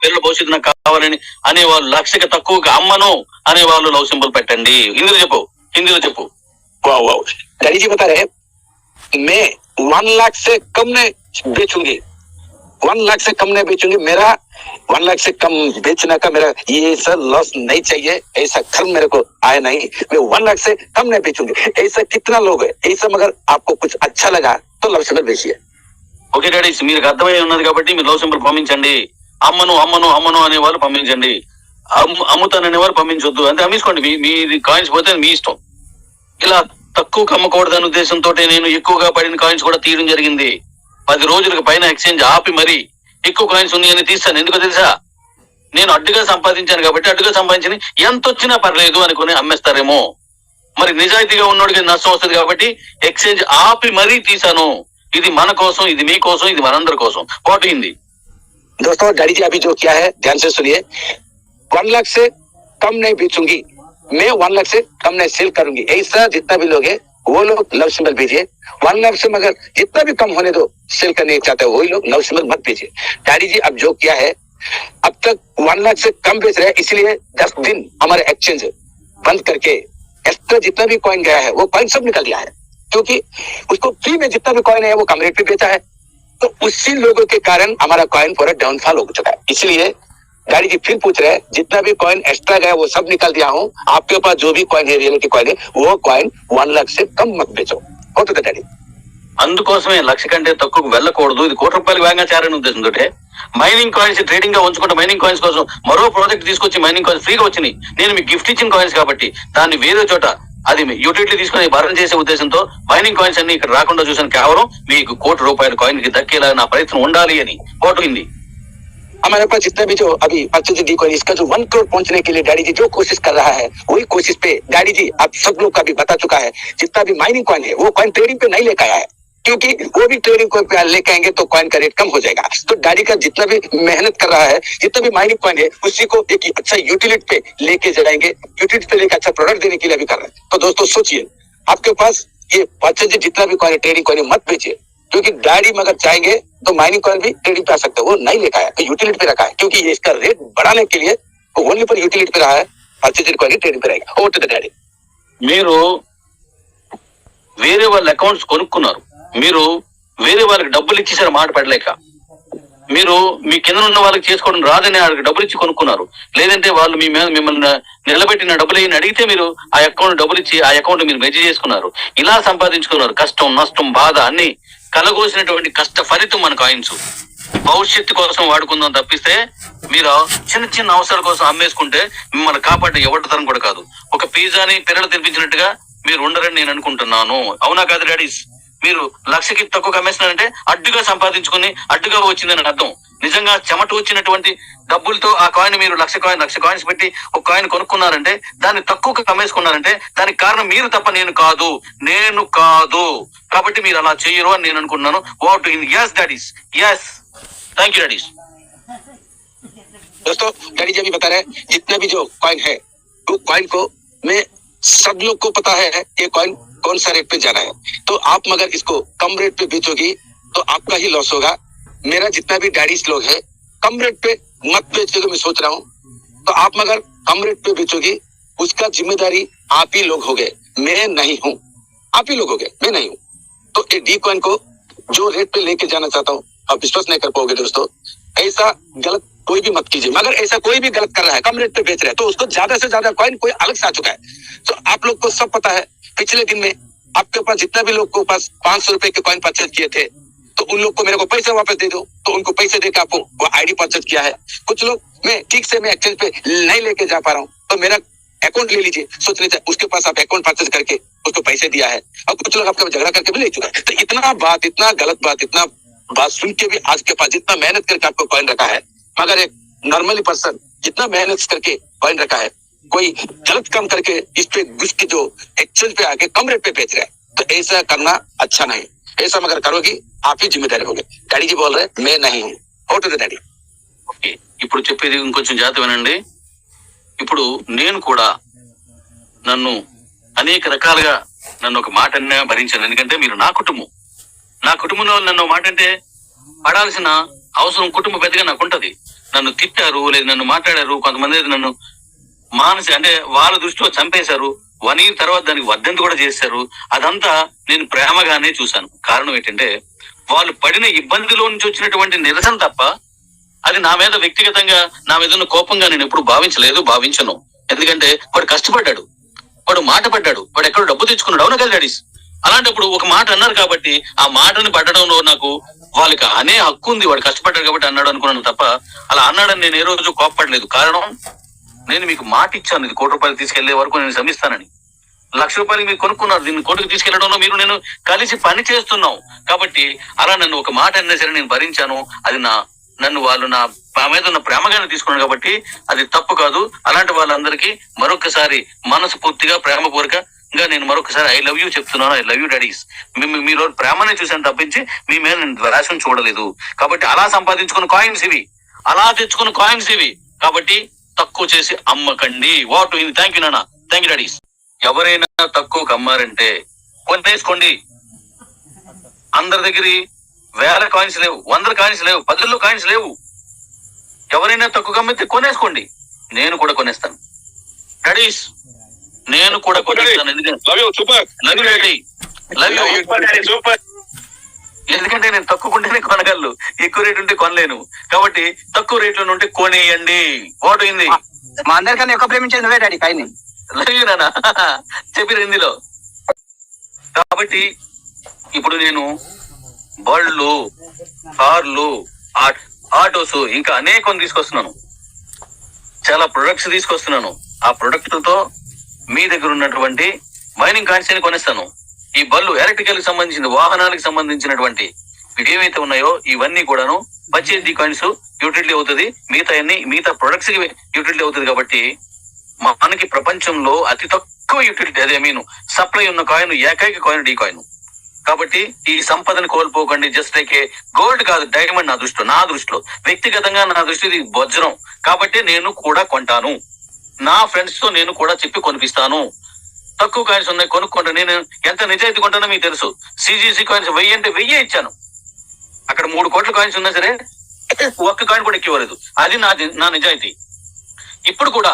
పిల్లల భవిష్యత్తు నాకు కావాలని అనేవాళ్ళు, 1,00,000కి తక్కువగా అమ్మను అనేవాళ్ళు లవ్ సింబల్ పెట్టండి. హిందీలో చెప్పు. वाह डैडी जी बता रहे मैं 1 लाख से कम नहीं बेचूंगी, 1 लाख से कम नहीं बेचूंगी. मेरा 1 लाख से कम बेचने का मेरा ये सर लॉस नहीं चाहिए. ऐसा खर्च मेरे को आया नहीं. मैं 1 लाख से कम नहीं बेचूंगी. ऐसा कितना लोग है. ऐसा मगर आपको कुछ अच्छा लगा तो लव सिंबल बेचिए. ఓకే డాడీ, మీకు అర్థమై ఉన్నది కాబట్టి మీరు లవ్ సింబల్ పంపించండి. అమ్మను అనే వాళ్ళు పంపించండి, అమ్ముతాననే వాళ్ళు పంపించొద్దు. అంటే అమ్మేసుకోండి. మీ కాయిన్స్ పోతే మీ ఇష్టం. ఇలా తక్కువ అమ్మకూడదనే ఉద్దేశంతో నేను ఎక్కువగా పడిన కాయిన్స్ కూడా తీయడం జరిగింది. 10 రోజులకు పైన ఎక్స్చేంజ్ ఆపి మరీ ఎక్కువ కాయిన్స్ ఉన్నాయని తీస్తాను. ఎందుకో తెలుసా? నేను అడ్డుగా సంపాదించాను కాబట్టి అడ్డుగా సంపాదించి ఎంత వచ్చినా పర్లేదు అనుకుని అమ్మేస్తారేమో. మరి నిజాయితీగా ఉన్నోడికి నష్టం వస్తుంది కాబట్టి ఎక్స్చేంజ్ ఆపి మరీ తీసాను. ఇది మన కోసం, ఇది మీ కోసం, ఇది మనందరి కోసం. వాట్ హిందీ दोस्तों डैडी जी अभी जो किया है ध्यान से सुनिए. 1 लाख से कम नहीं बेचूंगी, मैं 1 लाख से कम नहीं सेल करूंगी. ऐसा जितना भी लोग है वो लोग लव सिंबल भेजिए. 1 लाख से मगर जितना भी कम होने दो सेल करने चाहते हो वही लोग लव सिंबल मत भेजिए. डैडी जी अब जो किया है अब तक 1 लाख से कम बेच रहे हैं, इसलिए 10 दिन हमारे एक्सचेंज बंद करके एक्स्ट्रा जितना भी कॉइन गया है वो कॉइन सब निकल दिया है, क्योंकि उसको फ्री में जितना भी कॉइन है वो कम रेट पे बेचा है। तो उसी लोगों के कारण हमारा कॉइन पूरा डाउनफॉल हो चुका है। इसलिए गाड़ी जी फिर पूछ रहे हैं, जितना भी कॉइन एक्स्ट्रा गया वो सब निकल दिया हूँ, आपके पास जो भी कॉइन है रियलिटी कॉइन है वो कॉइन 1 लाख से कम मत बेचो। होता డాడీ అందుకోసమే లక్ష కంటే తక్కువకు వెళ్ళకూడదు. ఇది కోటి రూపాయలు వేగంగా చేరని ఉద్దేశంతో మైనింగ్ కాయిన్స్ ట్రేడింగ్ గా ఉంచుకుంటే మైనింగ్ కాయిన్స్ కోసం మరో ప్రాజెక్ట్ తీసుకొచ్చి మైనింగ్ కాయిన్స్ ఫ్రీగా వచ్చినాయి. నేను మీకు గిఫ్ట్ ఇచ్చిన కాయిన్స్ కాబట్టి దాన్ని వేరే చోట అది యూటిలిటీ తీసుకుని భరణ చేసే ఉద్దేశంతో మైనింగ్ కాయిన్స్ అన్ని ఇక్కడ రాకుండా చూసాను. కేవలం మీకు కోటి రూపాయల కాయిన్ కి దక్కేలా నా ప్రయత్నం ఉండాలి అని పోతుంది. हमारे पास जितना भी जो अभी 25 डी कॉइन इसका जो 1 करोड़ पहुंचने के लिए डैडी जी जो कोशिश कर रहा है वही कोशिश पे डैडी जी आप सब लोग का भी बता चुका है। जितना भी माइनिंग कॉइन है वो कॉइन ट्रेडिंग पे नहीं लेकर आया है, क्योंकि वो भी ट्रेडिंग को लेकर आएंगे तो कॉइन का रेट कम हो जाएगा। तो डैडी का जितना भी मेहनत कर रहा है, जितना भी माइनिंग कॉइन है उसी को एक अच्छा यूटिलिटी पे लेके जाएंगे, यूटिलिटी पे लेकर अच्छा प्रोडक्ट देने के लिए भी कर रहे हैं। तो दोस्तों सोचिए, आपके पास ये 25 जितना भी कॉइन है ट्रेडिंग कॉइन मत बेचिए, क्योंकि डैडी मगर चाहेंगे तो माइनिंग कॉइन भी ट्रेडिंग पे आ सकते हैं। वो नहीं लेकर आया, यूटिलिटी पे रखा है, क्योंकि ये इसका रेट बढ़ाने के लिए ओनली पर यूटिलिटी पे रहा है। 25 कॉइन ट्रेडिंग पे रहेगा। Over to the daddy. మీరు వేరే వాళ్ళ అకౌంట్స్ కొనుక్కున్నారు, మీరు వేరే వాళ్ళకి డబ్బులు ఇచ్చేసారు మాట పడలేక. మీరు మీ కింద ఉన్న వాళ్ళకి చేసుకోవడం రాదని వాళ్ళకి డబ్బులు ఇచ్చి కొనుక్కున్నారు. లేదంటే వాళ్ళు మీ మీద మిమ్మల్ని నిలబెట్టిన డబ్బులు ఏమి అడిగితే మీరు ఆ అకౌంట్ డబ్బులు ఇచ్చి ఆ అకౌంట్ మీరు మెజర్ చేసుకున్నారు. ఇలా సంపాదించుకున్నారు. కష్టం నష్టం బాధ అన్ని కలగోసినటువంటి కష్ట ఫలితం మన కాయిన్స్. భవిష్యత్తు కోసం వాడుకుందాం తప్పిస్తే మీరు చిన్న చిన్న అవసరాల కోసం అమ్మేసుకుంటే మిమ్మల్ని కాపాడే ఎవరి తరం కూడా కాదు. ఒక పిజ్జాని పిల్లలు తినిపించినట్టుగా మీరు ఉండరని నేను అనుకుంటున్నాను. అవునా కాదు డాడీస్? మీరు లక్షకి తక్కువ అమ్మేస్తున్నారంటే అడ్డుగా సంపాదించుకుని అడ్డుగా వచ్చిందని అర్థం. నిజంగా చెమట వచ్చినటువంటి డబ్బులతో ఆ కాయిన్ మీరు లక్ష కాయిన్స్ పెట్టి ఒక కాయిన్ కొనుక్కున్నారంటే, దాన్ని తక్కువ అమ్మేసుకున్నారంటే దానికి కారణం మీరు తప్ప నేను కాదు. కాబట్టి మీరు అలా చేయరు అని నేను అనుకుంటున్నాను. What in yes daddies, yes, thank you daddies. दोस्तों डैडी जी अभी बता रहे हैं जितना भी जो कॉइन है वो कॉइन को मैं सब लोग को पता है ये कॉइन कौन सा रेट पे जाना है। तो आप मगर इसको कम रेट पे बेचोगी तो आपका ही लॉस होगा। मेरा जितना भी डैडीज लोग है कम रेट पे मत बेचोगे, मैं सोच रहा हूँ। तो आप मगर कम रेट पे बेचोगी उसका जिम्मेदारी आप ही लोग हो गए, मैं नहीं हूँ। आप ही लोग हो गए, मैं नहीं हूँ। तो ये डी कॉइन को जो रेट पे लेके जाना चाहता हूँ आप विश्वास नहीं कर पाओगे दोस्तों। ऐसा गलत कोई भी मत कीजिए। मगर ऐसा कोई भी गलत कर रहा है, कम रेट पे बेच रहा है, तो उसको ज्यादा से ज्यादा कॉइन कोई अलग से आ चुका है। तो आप लोग को सब पता है, पिछले दिन में आपके पास जितना भी लोग को पास 500 रुपए के कॉइन परचेज किए थे, तो उन लोग को मेरे को पैसे वापस दे दो। तो उनको पैसे देकर आपको वो आईडी परचेज किया है। कुछ लोग मैं ठीक से मैं एक्सचेंज पे नहीं लेके जा पा रहा हूँ, तो मेरा अकाउंट ले लीजिए, सोच लीजिए उसके पास आप अकाउंट परचेज करके उसको पैसे दिया है। और कुछ लोग आपके झगड़ा करके भी ले चुका है। तो इतना गलत बात इतना बात सुन के भी आज के पास जितना मेहनत करके आपको कॉइन रखा है, मगर एक नॉर्मली पर्सन जितना मेहनत करके कॉइन रखा है कोई गलत काम करके इस पे घुस के जो एक्सचेंज पे आके कम रेट पे बेच रहा है, तो ऐसा करना अच्छा नहीं। ऐसा मगर करोगी आप ही जिम्मेदारी होगे। डैडी जी बोल रहे हैं मैं नहीं हूँ। ఓ టు ద డాడీ। ఓకే, ఇప్పుడు చెప్పేది ఇంకొంచెం జాగ్రత్త వినండి. ఇప్పుడు నేను కూడా నన్ను అనేక రకాలుగా నన్ను ఒక మాట అన్నా భరించాను. ఎందుకంటే మీరు నా కుటుంబంలో నన్ను మాట అంటే పడాల్సిన అవసరం కుటుంబ పెద్దగా నాకు ఉంటది. నన్ను తిట్టారు, లేదు నన్ను మాట్లాడారు, కొంతమంది నన్ను అంటే వాళ్ళ దృష్టిలో చంపేశారు. 1 year తర్వాత దానికి వర్ధంతి కూడా చేశారు. అదంతా నేను ప్రేమగానే చూశాను. కారణం ఏంటంటే వాళ్ళు పడిన ఇబ్బందిలో నుంచి వచ్చినటువంటి నిరసన తప్ప అది నా మీద వ్యక్తిగతంగా నా మీద ఉన్న కోపంగా నేను ఎప్పుడు భావించను. ఎందుకంటే వాడు కష్టపడ్డాడు, వాడు మాట పడ్డాడు, వాడు ఎక్కడో డబ్బు తెచ్చుకున్నాడు. అవునా కదా డాడీస్? అలాంటప్పుడు ఒక మాట అన్నారు కాబట్టి ఆ మాటని పట్టడంలో నాకు వాళ్ళకి అనే హక్కు ఉంది. వాడు కష్టపడ్డాడు కాబట్టి అన్నాడు అనుకున్నాను తప్ప అలా అన్నాడని నేను ఏ రోజు కోపపడలేదు. కారణం నేను మీకు మాట ఇచ్చాను, ఇది 1 కోటి రూపాయలు తీసుకెళ్లే వరకు నేను శ్రమిస్తానని. 1 లక్ష రూపాయలు మీరు కొనుక్కున్నారు, దీన్ని 1 కోటికి తీసుకెళ్లడంలో మీరు నేను కలిసి పని చేస్తున్నాం. కాబట్టి అలా నన్ను ఒక మాట అన్నా సరే నేను భరించాను. అది నన్ను వాళ్ళు నా మీద ఉన్న ప్రేమగానే తీసుకున్నాను కాబట్టి అది తప్పు కాదు. అలాంటి వాళ్ళందరికీ మరొకసారి మనస్ఫూర్తిగా ప్రేమపూర్వకంగా నేను మరొకసారి ఐ లవ్ యూ చెప్తున్నాను. I love you daddy's. మీరు ప్రేమనే చూసాను తప్పించి మీ మీద నేను ద్వేషం చూడలేదు. కాబట్టి అలా సంపాదించుకున్న కాయిన్స్ ఇవి, అలా తెచ్చుకున్న కాయిన్స్ ఇవి. కాబట్టి తక్కువ చేసి అమ్మకండి. వాట్ ఇది. థ్యాంక్ యూ నాన్న, థ్యాంక్ యూ డాడీస్. ఎవరైనా తక్కువకు అమ్మారంటే కొనేసుకోండి. అందరి దగ్గర 1000 కాయిన్స్ లేవు, 100 కాయిన్స్ లేవు, 10లో కాయిన్స్ లేవు. ఎవరైనా తక్కువ అమ్మితే కొనేసుకోండి, నేను కూడా కొనేస్తాను. డాడీస్ నేను కూడా కొనేస్తాను. ఎందుకంటే love you super. Love you daddy, love you. Super. ఎందుకంటే నేను తక్కువ కొంటేనే కొనగలను, ఎక్కువ రేటు ఉంటే కొనలేను. కాబట్టి తక్కువ రేట్లో ఉంటే కొనేయండి. వాట్ అయింది? మా అందరికన్నా ఎక్కువ ప్రేమించేది నువ్వే డాడీ పైన. లవ్ యూ నాన్న చెప్పిన హిందీలో. కాబట్టి ఇప్పుడు నేను బళ్ళు, కార్లు, ఆటోస్ ఇంకా అనేకం తీసుకొస్తున్నాను. చాలా ప్రొడక్ట్స్ తీసుకొస్తున్నాను. ఆ ప్రొడక్ట్లతో మీ దగ్గర ఉన్నటువంటి మైనింగ్ కాయిన్స్ ని కొనేస్తాను. ఈ బళ్ళు ఎలక్ట్రికల్ కి సంబంధించిన వాహనాలకు సంబంధించినటువంటి ఏవైతే ఉన్నాయో ఇవన్నీ కూడాను పర్చేజ్ ది కాయిన్స్ యూటిలిటీ అవుతుంది. మిగతా ప్రొడక్ట్స్ కి యూటిలిటీ అవుతుంది. కాబట్టి మనకి ప్రపంచంలో అతి తక్కువ యూటిలిటీ అదే మీను సప్లై ఉన్న కాయిన్ ఏకైక కాయిన్ డీ కాయిన్. కాబట్టి ఈ సంపదను కోల్పోకండి. జస్ట్ లైక్ ఏ గోల్డ్ కాదు, డైమండ్. నా దృష్టిలో వ్యక్తిగతంగా నా దృష్టి ఇది వజ్రం. కాబట్టి నేను కూడా కొంటాను. నా ఫ్రెండ్స్ తో నేను కూడా చెప్పి కొనిపిస్తాను. తక్కువ కాయిన్స్ ఉన్నాయి కొనుక్కుంటా. నేను ఎంత నిజాయితీ కొంటానో మీకు తెలుసు. సిజిసి కాయిన్స్ 1000 అంటే 1000 ఇచ్చాను. అక్కడ 3 కోట్ల కాయిన్స్ ఉన్నా సరే ఒక్క కాయిన్ కూడా ఎక్కివ్వలేదు. అది నా నిజాయితీ. ఇప్పుడు కూడా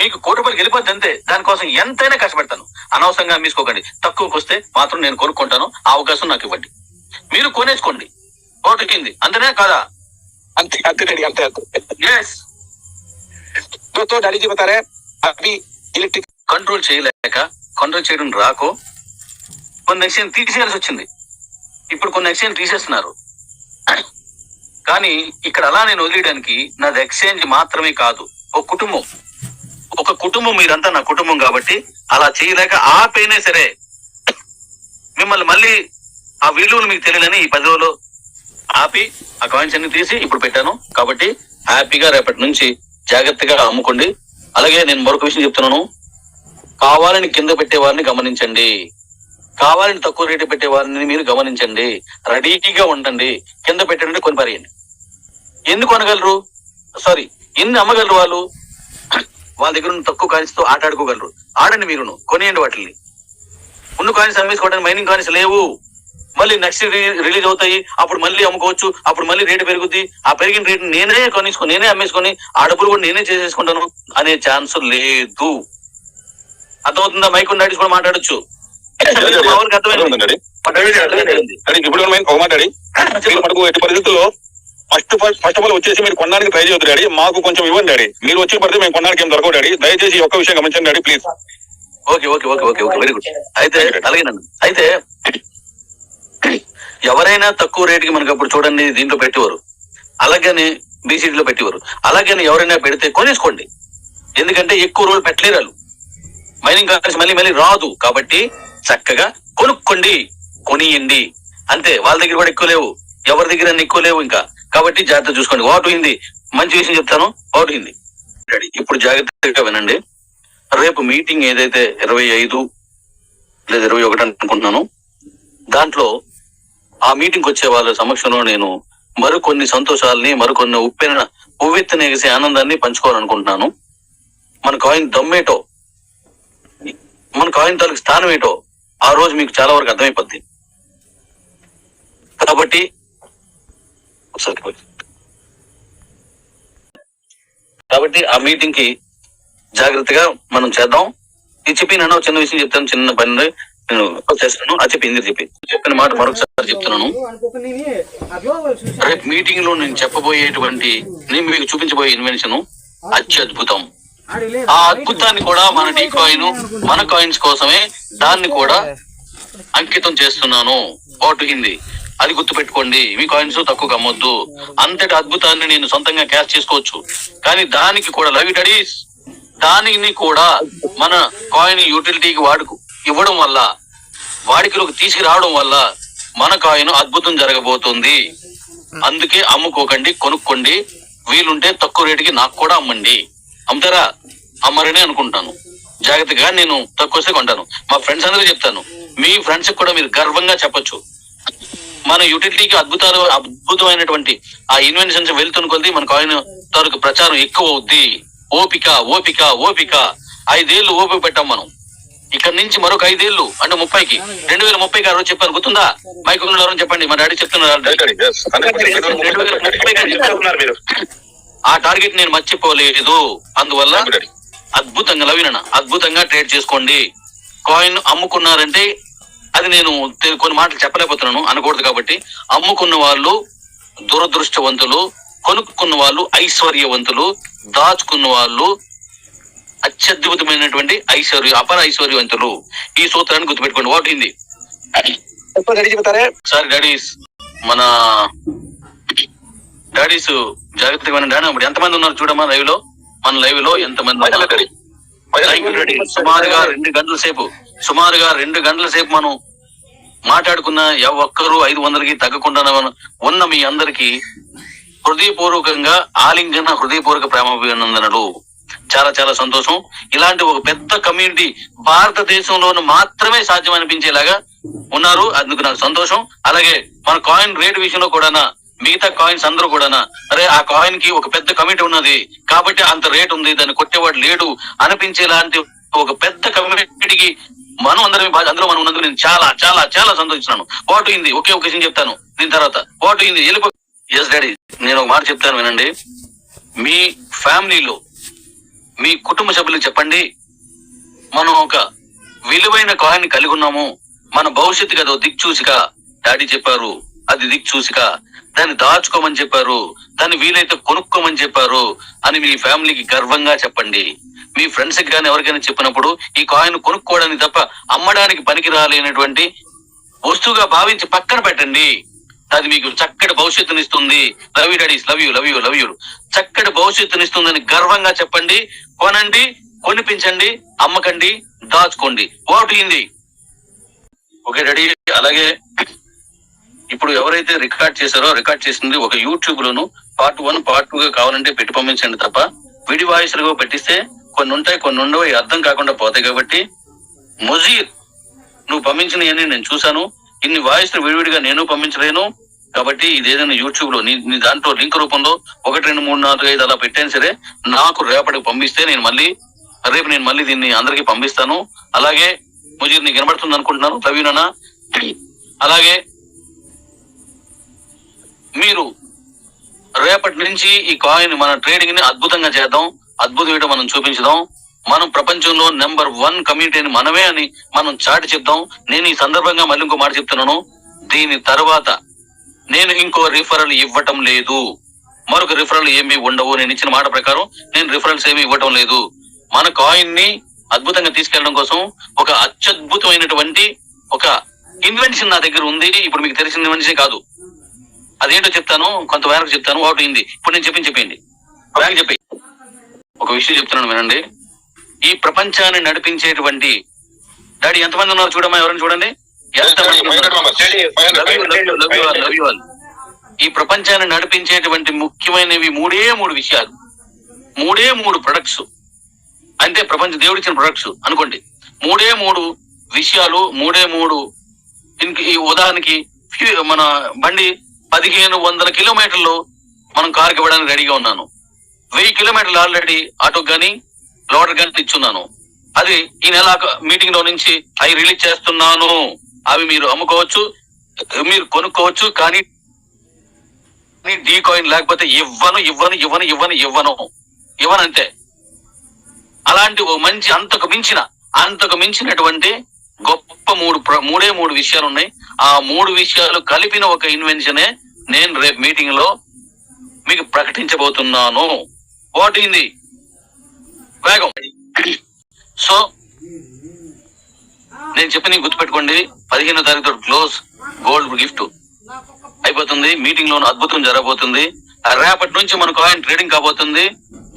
మీకు కోటి రూపాయలు వెళ్ళిపోద్ది అంతే. దానికోసం ఎంతైనా కష్టపడతాను. అనవసరంగా అమ్మేసుకోకండి. తక్కువకి వస్తే మాత్రం నేను కొనుక్కుంటాను. ఆ అవకాశం నాకు ఇవ్వండి. మీరు కొనేసుకోండి. ఓటుకింది అంతనే కాదా? अंत अंत डैडी अंत अंत ఎస్. तो डैडी जी बता रहे हैं अभी इलेक्ट्रिक కంట్రోల్ చేయడం రాకో కొన్ని ఎక్స్చేంజ్ తీసేయాల్సి వచ్చింది. ఇప్పుడు కొన్ని ఎక్స్చేంజ్ తీసేస్తున్నారు. కానీ ఇక్కడ అలా నేను వదిలేయడానికి నాది ఎక్స్చేంజ్ మాత్రమే కాదు, ఒక కుటుంబం మీరంతా నా కుటుంబం. కాబట్టి అలా చేయలేక ఆపైనా సరే మిమ్మల్ని మళ్ళీ ఆ విలువలు మీకు తెలియదని ఈ 10 రోజులు ఆపి ఆ కాయిన్స్ అన్ని తీసి ఇప్పుడు పెట్టాను. కాబట్టి హ్యాపీగా రేపటి నుంచి జాగ్రత్తగా అమ్ముకోండి. అలాగే నేను మరొక విషయం చెప్తున్నాను. కావాలని కింద పెట్టే వారిని గమనించండి, కావాలని తక్కువ రేటు పెట్టే వారిని మీరు గమనించండి. రెడీగా ఉండండి. కింద పెట్టండి, కొని పారేయండి. ఎందుకు అనగలరు? సారీ, ఎన్ని అమ్మగలరు వాళ్ళు? వాళ్ళ దగ్గర ఉన్న తక్కువ కాయిన్స్ తో ఆట ఆడుకోగలరు. ఆడండి, మీరును కొనియండి. వాటిని ఉన్న కాయిన్స్ అమ్మేసుకోవడానికి మైనింగ్ కాయిన్స్ లేవు. మళ్ళీ నెక్స్ట్ రిలీజ్ అవుతాయి, అప్పుడు మళ్ళీ అమ్ముకోవచ్చు. అప్పుడు మళ్ళీ రేటు పెరుగుద్ది. ఆ పెరిగిన రేటు నేనే కొనేసుకొని నేనే అమ్మేసుకొని ఆ డబ్బులు కూడా నేనే చేసేసుకుంటాను అనే ఛాన్స్ లేదు. అర్థమవుతుందా? మైక్ డాడీస్ కూడా మాట్లాడొచ్చు. ఇప్పుడు మనకు ఎట్టి పరిస్థితుల్లో ఫస్ట్ ఆఫ్ ఆల్ వచ్చేసి మీరు కొనడానికి ట్రై చేయొద్దు డాడీ. మాకు కొంచెం ఇవ్వండి డాడీ. మీరు వచ్చి పడితే మేము కొనడానికి ఏం దొరకవు డాడీ. దయచేసి ఒక్క విషయం గమనించండి daddy please. Okay okay okay okay okay very good. అయితే అలాగేనండి. అయితే ఎవరైనా తక్కువ రేటుకి మనకి అప్పుడు చూడండి దీంట్లో పెట్టేవారు, అలాగని బీసీడీలో పెట్టేవారు. అలాగని ఎవరైనా పెడితే కొనేసుకోండి. ఎందుకంటే ఎక్కువ రోజులు పెట్టలేరు వాళ్ళు. మైనింగ్ కాయిన్స్ మళ్ళీ రాదు. కాబట్టి చక్కగా కొనుక్కోండి, కొనియండి అంతే. వాళ్ళ దగ్గర కూడా ఎక్కువ లేవు, ఎవరి దగ్గర ఎక్కువ లేవు ఇంకా. కాబట్టి జాగ్రత్త చూసుకోండి. వాటు హిందీ మంచి విషయం చెప్తాను. వాటు హిందీ ఇప్పుడు జాగ్రత్తగా వినండి. రేపు మీటింగ్ ఏదైతే 25 లేదా 21 అనుకుంటున్నాను, దాంట్లో ఆ మీటింగ్ వచ్చే వాళ్ళ సమక్షంలో నేను మరికొన్ని సంతోషాలని, మరికొన్ని ఉవ్వెత్తున ఎగిసే ఆనందాన్ని పంచుకోవాలనుకుంటున్నాను. మన కాయిన్ దమ్మేటో, మన కాయిన్ తాలూకు స్థానం ఏంటో ఆ రోజు మీకు చాలా వరకు అర్థమైపోద్ది. కాబట్టి ఆ మీటింగ్ కి జాగ్రత్తగా మనం చేద్దాం. ఇది చెప్పి నన్ను చిన్న విషయం చెప్తాను, చిన్న పని నేను చేస్తాను. అది చెప్పిన మాట మరొకసారి చెప్తున్నాను. రేపు మీటింగ్ లో నేను చెప్పబోయేటువంటి, నేను మీకు చూపించబోయే ఇన్వెన్షన్ అత్యద్భుతం. ఆ అద్భుతాన్ని కూడా మన డీ కాయిన్, మన కాయిన్స్ కోసమే దాన్ని కూడా అంకితం చేస్తున్నాను. ఓటు హిందీ అది గుర్తు పెట్టుకోండి. మీ కాయిన్స్ తక్కువ అమ్మొద్దు. అంతటి అద్భుతాన్ని నేను సొంతంగా క్యాష్ చేసుకోవచ్చు. కానీ దానికి కూడా లవ్ యు డాడీస్, దానిని కూడా మన కాయిన్ యూటిలిటీకి ఇవ్వడం వల్ల, వాడికిలోకి తీసుకురావడం వల్ల మన కాయిన్ అద్భుతం జరగబోతుంది. అందుకే అమ్ముకోకండి, కొనుక్కోండి. వీలుంటే తక్కువ రేటుకి నాకు కూడా అమ్మండి. అమ్ముతారా? అమ్మరనే అనుకుంటాను. జాగ్రత్తగా నేను తక్కువ వస్తే కొంటాను. మా ఫ్రెండ్స్ అందరూ చెప్తాను, మీ ఫ్రెండ్స్ కూడా మీరు గర్వంగా చెప్పొచ్చు. మన యూటిలిటీకి అద్భుతమైనటువంటి ఆ ఇన్వెన్షన్స్ వెళ్తున్న కొద్ది మన కాయిన్ తాలూకు ప్రచారం ఎక్కువ అవుద్ది. ఓపిక ఓపిక ఓపిక. 5 ఏళ్ళు ఓపిక పెట్టాం మనం. ఇక్కడ నుంచి మరొక 5 ఏళ్ళు అంటే 30కి 2030కి ఆ రోజు చెప్పాను, గుర్తుందా? మైక్ చెప్పండి. మా డాడీ చెప్తున్నారు ఆ టార్గెట్ నేను మర్చిపోలేదు. అందువల్ల థాంక్యూ డాడీ. అద్భుతంగా లవిన అద్భుతంగా ట్రేడ్ చేసుకోండి. కాయిన్ అమ్ముకున్నారంటే అది నేను కొన్ని మాటలు చెప్పలేకపోతున్నాను, అనకూడదు కాబట్టి. అమ్ముకున్న వాళ్ళు దురదృష్టవంతులు, కొనుక్కున్న వాళ్ళు ఐశ్వర్యవంతులు, దాచుకున్న వాళ్ళు అత్యద్భుతమైనటువంటి అపర ఐశ్వర్యవంతులు. ఈ సూత్రాన్ని గుర్తుపెట్టుకోండి. వాట్ హిందీ उसको डैडी जी बता रहे हैं। సార్ డాడీస్, మన డాడీస్ జాగ్రత్తగా వినండి. ఇప్పుడు ఎంతమంది ఉన్నారు చూడమ్మా లైవ్ లో. మన లైవ్ లో ఎంతమంది ఉన్నారు? డాడీ. Thank you daddy. సుమారుగా 2 గంటల సేపు మనం మాట్లాడుకున్న ఒక్కరు 500కి తగ్గకుండా ఉన్న మీ అందరికి హృదయపూర్వకంగా ఆలింగన, హృదయపూర్వక ప్రేమాభినందనలు. చాలా చాలా సంతోషం. ఇలాంటి ఒక పెద్ద కమ్యూనిటీ భారతదేశంలోనూ మాత్రమే సాధ్యం అనిపించేలాగా ఉన్నారు. అందుకు నాకు సంతోషం. అలాగే మన కాయిన్ రేట్ విషయంలో కూడా మిగతా కాయిన్స్ అందరూ కూడా అరే ఆ కాయిన్ కి ఒక పెద్ద కమిటీ ఉన్నది కాబట్టి అంత రేట్ ఉంది, దాన్ని కొట్టేవాడు లేడు అనిపించేలాంటి ఒక పెద్ద కమ్యూనిటీకి మనం అందులో మనం ఉన్నందుకు నేను చాలా చాలా చాలా సంతోషిస్తున్నాను. వాటు అయింది ఒకే ఒక విషయం చెప్తాను, దీని తర్వాత వాటు అయింది వెళ్ళిపో. ఎస్ డాడీ, నేను ఒక మాట చెప్తాను వినండి. మీ ఫ్యామిలీలో మీ కుటుంబ సభ్యులకు చెప్పండి, మనం ఒక విలువైన కాయిన్ కలిగి ఉన్నాము, మన భవిష్యత్తుకి అదో దిక్చూసిక. డాడీ చెప్పారు అది దిక్చూసిక, దాన్ని దాచుకోమని చెప్పారు, దాన్ని వీలైతే కొనుక్కోమని చెప్పారు అని మీ ఫ్యామిలీకి గర్వంగా చెప్పండి. మీ ఫ్రెండ్స్ కి కానీ ఎవరికైనా చెప్పినప్పుడు ఈ కాయిన్ కొనుక్కోవడానికి తప్ప అమ్మడానికి పనికి రాలేనటువంటి వస్తువుగా భావించి పక్కన పెట్టండి. అది మీకు చక్కటి భవిష్యత్తునిస్తుంది. Love you daddies, love you love you love you. చక్కటి భవిష్యత్తునిస్తుందని గర్వంగా చెప్పండి. కొనండి, కొనిపించండి, అమ్మకండి, దాచుకోండి. What Hindi okay daddy. అలాగే ఇప్పుడు ఎవరైతే రికార్డ్ చేశారో రికార్డ్ చేసింది ఒక యూట్యూబ్ లోను పార్ట్ 1 పార్ట్ 2 కావాలంటే పెట్టి పంపించండి తప్ప విడి వాయిస్లుగా పెట్టిస్తే కొన్ని ఉంటాయి, కొన్ని ఉండవు, అర్థం కాకుండా పోతాయి. కాబట్టి ముజీర్, నువ్వు పంపించినవన్నీ నేను చూశాను. ఇన్ని వాయిస్లు విడివిడిగా నేను పంపించలేను. కాబట్టి ఇదేదైనా యూట్యూబ్ లో నీ దాంట్లో లింక్ రూపంలో 1 2 3 4 5 అలా పెట్టాను సరే, నాకు రేపటికి పంపిస్తే రేపు నేను మళ్ళీ దీన్ని అందరికి పంపిస్తాను. అలాగే ముజీర్ నీకు వినబడుతుంది అనుకుంటున్నాను. లవీనా. అలాగే మీరు రేపటి నుంచి ఈ కాయిన్ మన ట్రేడింగ్ ని అద్భుతంగా చేద్దాం, అద్భుతం మనం చూపించుదాం. మనం ప్రపంచంలో నెంబర్ 1 కమ్యూనిటీని మనమే అని మనం చాటి చెప్దాం. నేను ఈ సందర్భంగా మళ్ళీ ఇంకో మాట చెప్తున్నాను. దీని తర్వాత నేను ఇంకో రిఫరల్ ఇవ్వటం లేదు, మరొక రిఫరల్ ఏమీ ఉండవు. నేను ఇచ్చిన మాట ప్రకారం నేను రిఫరల్స్ ఏమీ ఇవ్వటం లేదు. మన కాయిన్ ని అద్భుతంగా తీసుకెళ్లడం కోసం ఒక అత్యద్భుతమైనటువంటి ఒక ఇన్వెన్షన్ నా దగ్గర ఉంది. ఇప్పుడు మీకు తెలిసిన ఇన్వెన్షన్ కాదు, అదేంటో చెప్తాను, కొంత మేరకు చెప్తాను. వాటి అయింది ఇప్పుడు నేను చెప్పండి బ్యాంక్ చెప్పి ఒక విషయం చెప్తున్నాను వినండి. ఈ ప్రపంచాన్ని నడిపించేటువంటి డాడీ ఎంతమంది ఉన్నారు చూడమ్మా, ఎవరైనా చూడండి ఎంతమంది ఉన్నారు. ఈ ప్రపంచాన్ని నడిపించేటువంటి ముఖ్యమైనవి 3 విషయాలు, 3 ప్రొడక్ట్స్. అంటే ప్రపంచ దేవుడిచ్చిన ప్రొడక్ట్స్ అనుకోండి. 3 విషయాలు, 3 ఈ ఉదాహరణకి మన బండి 1500 కిలోమీటర్లు మనం కారుకి ఇవ్వడానికి రెడీగా ఉన్నాను. 1000 కిలోమీటర్లు ఆల్రెడీ ఆటోకి కానీ లోడర్ కానీ ఇచ్చున్నాను. అది ఈ నెల మీటింగ్ లో నుంచి అవి రిలీజ్ చేస్తున్నాను. అవి మీరు అమ్ముకోవచ్చు, మీరు కొనుక్కోవచ్చు. కానీ డీ కాయిన్ లేకపోతే ఇవ్వనంతే. అలాంటి ఓ మంచి అంతకు మించినటువంటి గొప్ప 3 విషయాలు ఉన్నాయి. ఆ 3 విషయాలు కలిపిన ఒక ఇన్వెన్షనే నేను రేపు మీటింగ్ లో మీకు ప్రకటించబోతున్నాను. వాట్ అయింది వేగం. సో నేను చెప్పి గుర్తుపెట్టుకోండి, 15వ తారీఖు క్లోజ్ గోల్డ్ గిఫ్ట్ అయిపోతుంది. మీటింగ్ లో అద్భుతం జరగబోతుంది. రేపటి నుంచి మన కాయిన్ ట్రేడింగ్ కాబోతుంది.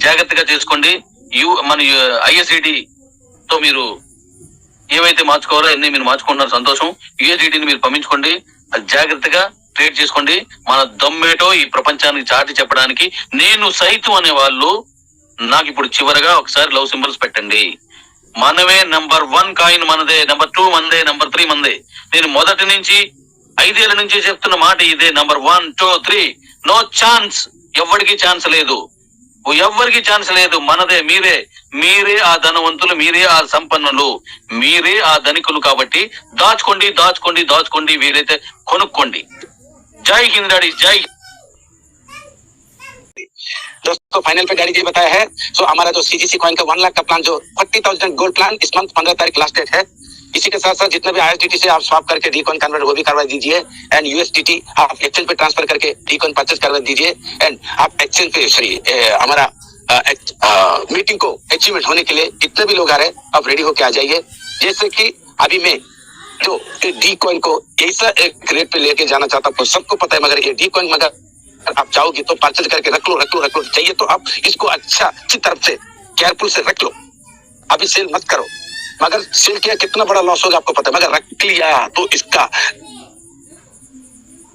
జాగ్రత్తగా చేసుకోండి. మన ISDT తో మీరు ఏవైతే మార్చుకోవాలో అన్ని మీరు మార్చుకుంటున్నారు, సంతోషం. USDTని మీరు పంపించుకోండి, అది జాగ్రత్తగా ట్రేడ్ చేసుకోండి. మన దమ్మేటో ఈ ప్రపంచానికి చాటి చెప్పడానికి నేను సైతం అనే వాళ్ళు నాకు ఇప్పుడు చివరగా ఒకసారి లవ్ సింబల్స్ పెట్టండి. మనమే నెంబర్ 1 కాయిన్ మనదే, నెంబర్ 2 మనదే, నెంబర్ 3 మనదే. నేను మొదటి నుంచి 5 ఏళ్ల నుంచి చెప్తున్న మాట ఇదే. Number 1 2 3 no chance. ఎవరికి ఛాన్స్ లేదు, మనదే. మీరే ఆ ధనవంతులు, మీరే ఆ సంపన్నులు, మీరే ఆ ధనికులు. కాబట్టి దాచుకోండి, వీలైతే కొనుక్కోండి. జై హింద్ డాడీ, జై. दोस्तों फाइनल पे डैडी जी बताया है। सो हमारा जो CGC कॉइन का 1 लाख का प्लान जो 40,000 गोल्ड प्लान इस मंथ 15 तारीख लास्ट डेट है। इसी के साथ साथ जितने भी ISDT से आप स्वैप करके डी कॉइन कन्वर्ट वो भी करवा दीजिए एंड USDT आप एक्सचेंज पे ट्रांसफर करके डी कॉइन परचेज करवा दीजिए एंड आप एक्सचेंज पे सॉरी हमारा मीटिंग को अचीवमेंट होने के लिए जितने भी लोग आ रहे हैं आप रेडी होके आ जाइए। जैसे कि अभी मैं जो डी कॉइन को ऐसा एक रेट पे लेके जाना चाहता हूँ, सबको पता है, मगर ये डी कॉइन मगर आप चाहोगे तो परचेज करके रख लो चाहिए तो आप इसको अच्छी तरफ से केयरफुल से रख लो। अभी सेल मत करो, मगर सेल किया कितना बड़ा लॉस होगा आपको पता है, मगर रख लिया तो इसका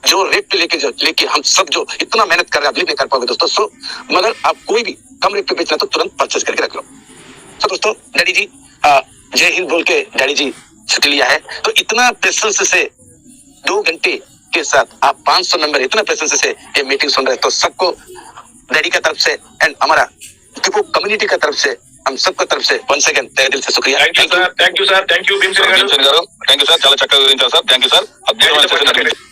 जो रेट पे लेके हम सब जो इतना मेहनत कर रहे हैं अभी नहीं कर पाओगे दोस्तों। सो मगर आप कोई भी कम रेट पे बेचना तो तुरंत परचेज करके रख लो। तो दोस्तों डैडी जी जय हिंद बोल के डैडी जी छुट्टी लिया है। तो इतना पेशेंस से 2 घंटे के साथ आप 500 नंबर इतना पेशेंस से ये मीटिंग सुन रहे हैं, तो सबको डैडी का तरफ से एंड हमारा कम्युनिटी का तरफ से हम सबका तरफ से वंस अगेन तहे दिल से शुक्रिया। Thank you sir thank you Bhimsen గారు థ్యాంక్ యూ సార్ చాలా చక్కగా వివరించారు సార్ థ్యాంక్ యూ సార్ అద్భుతమైన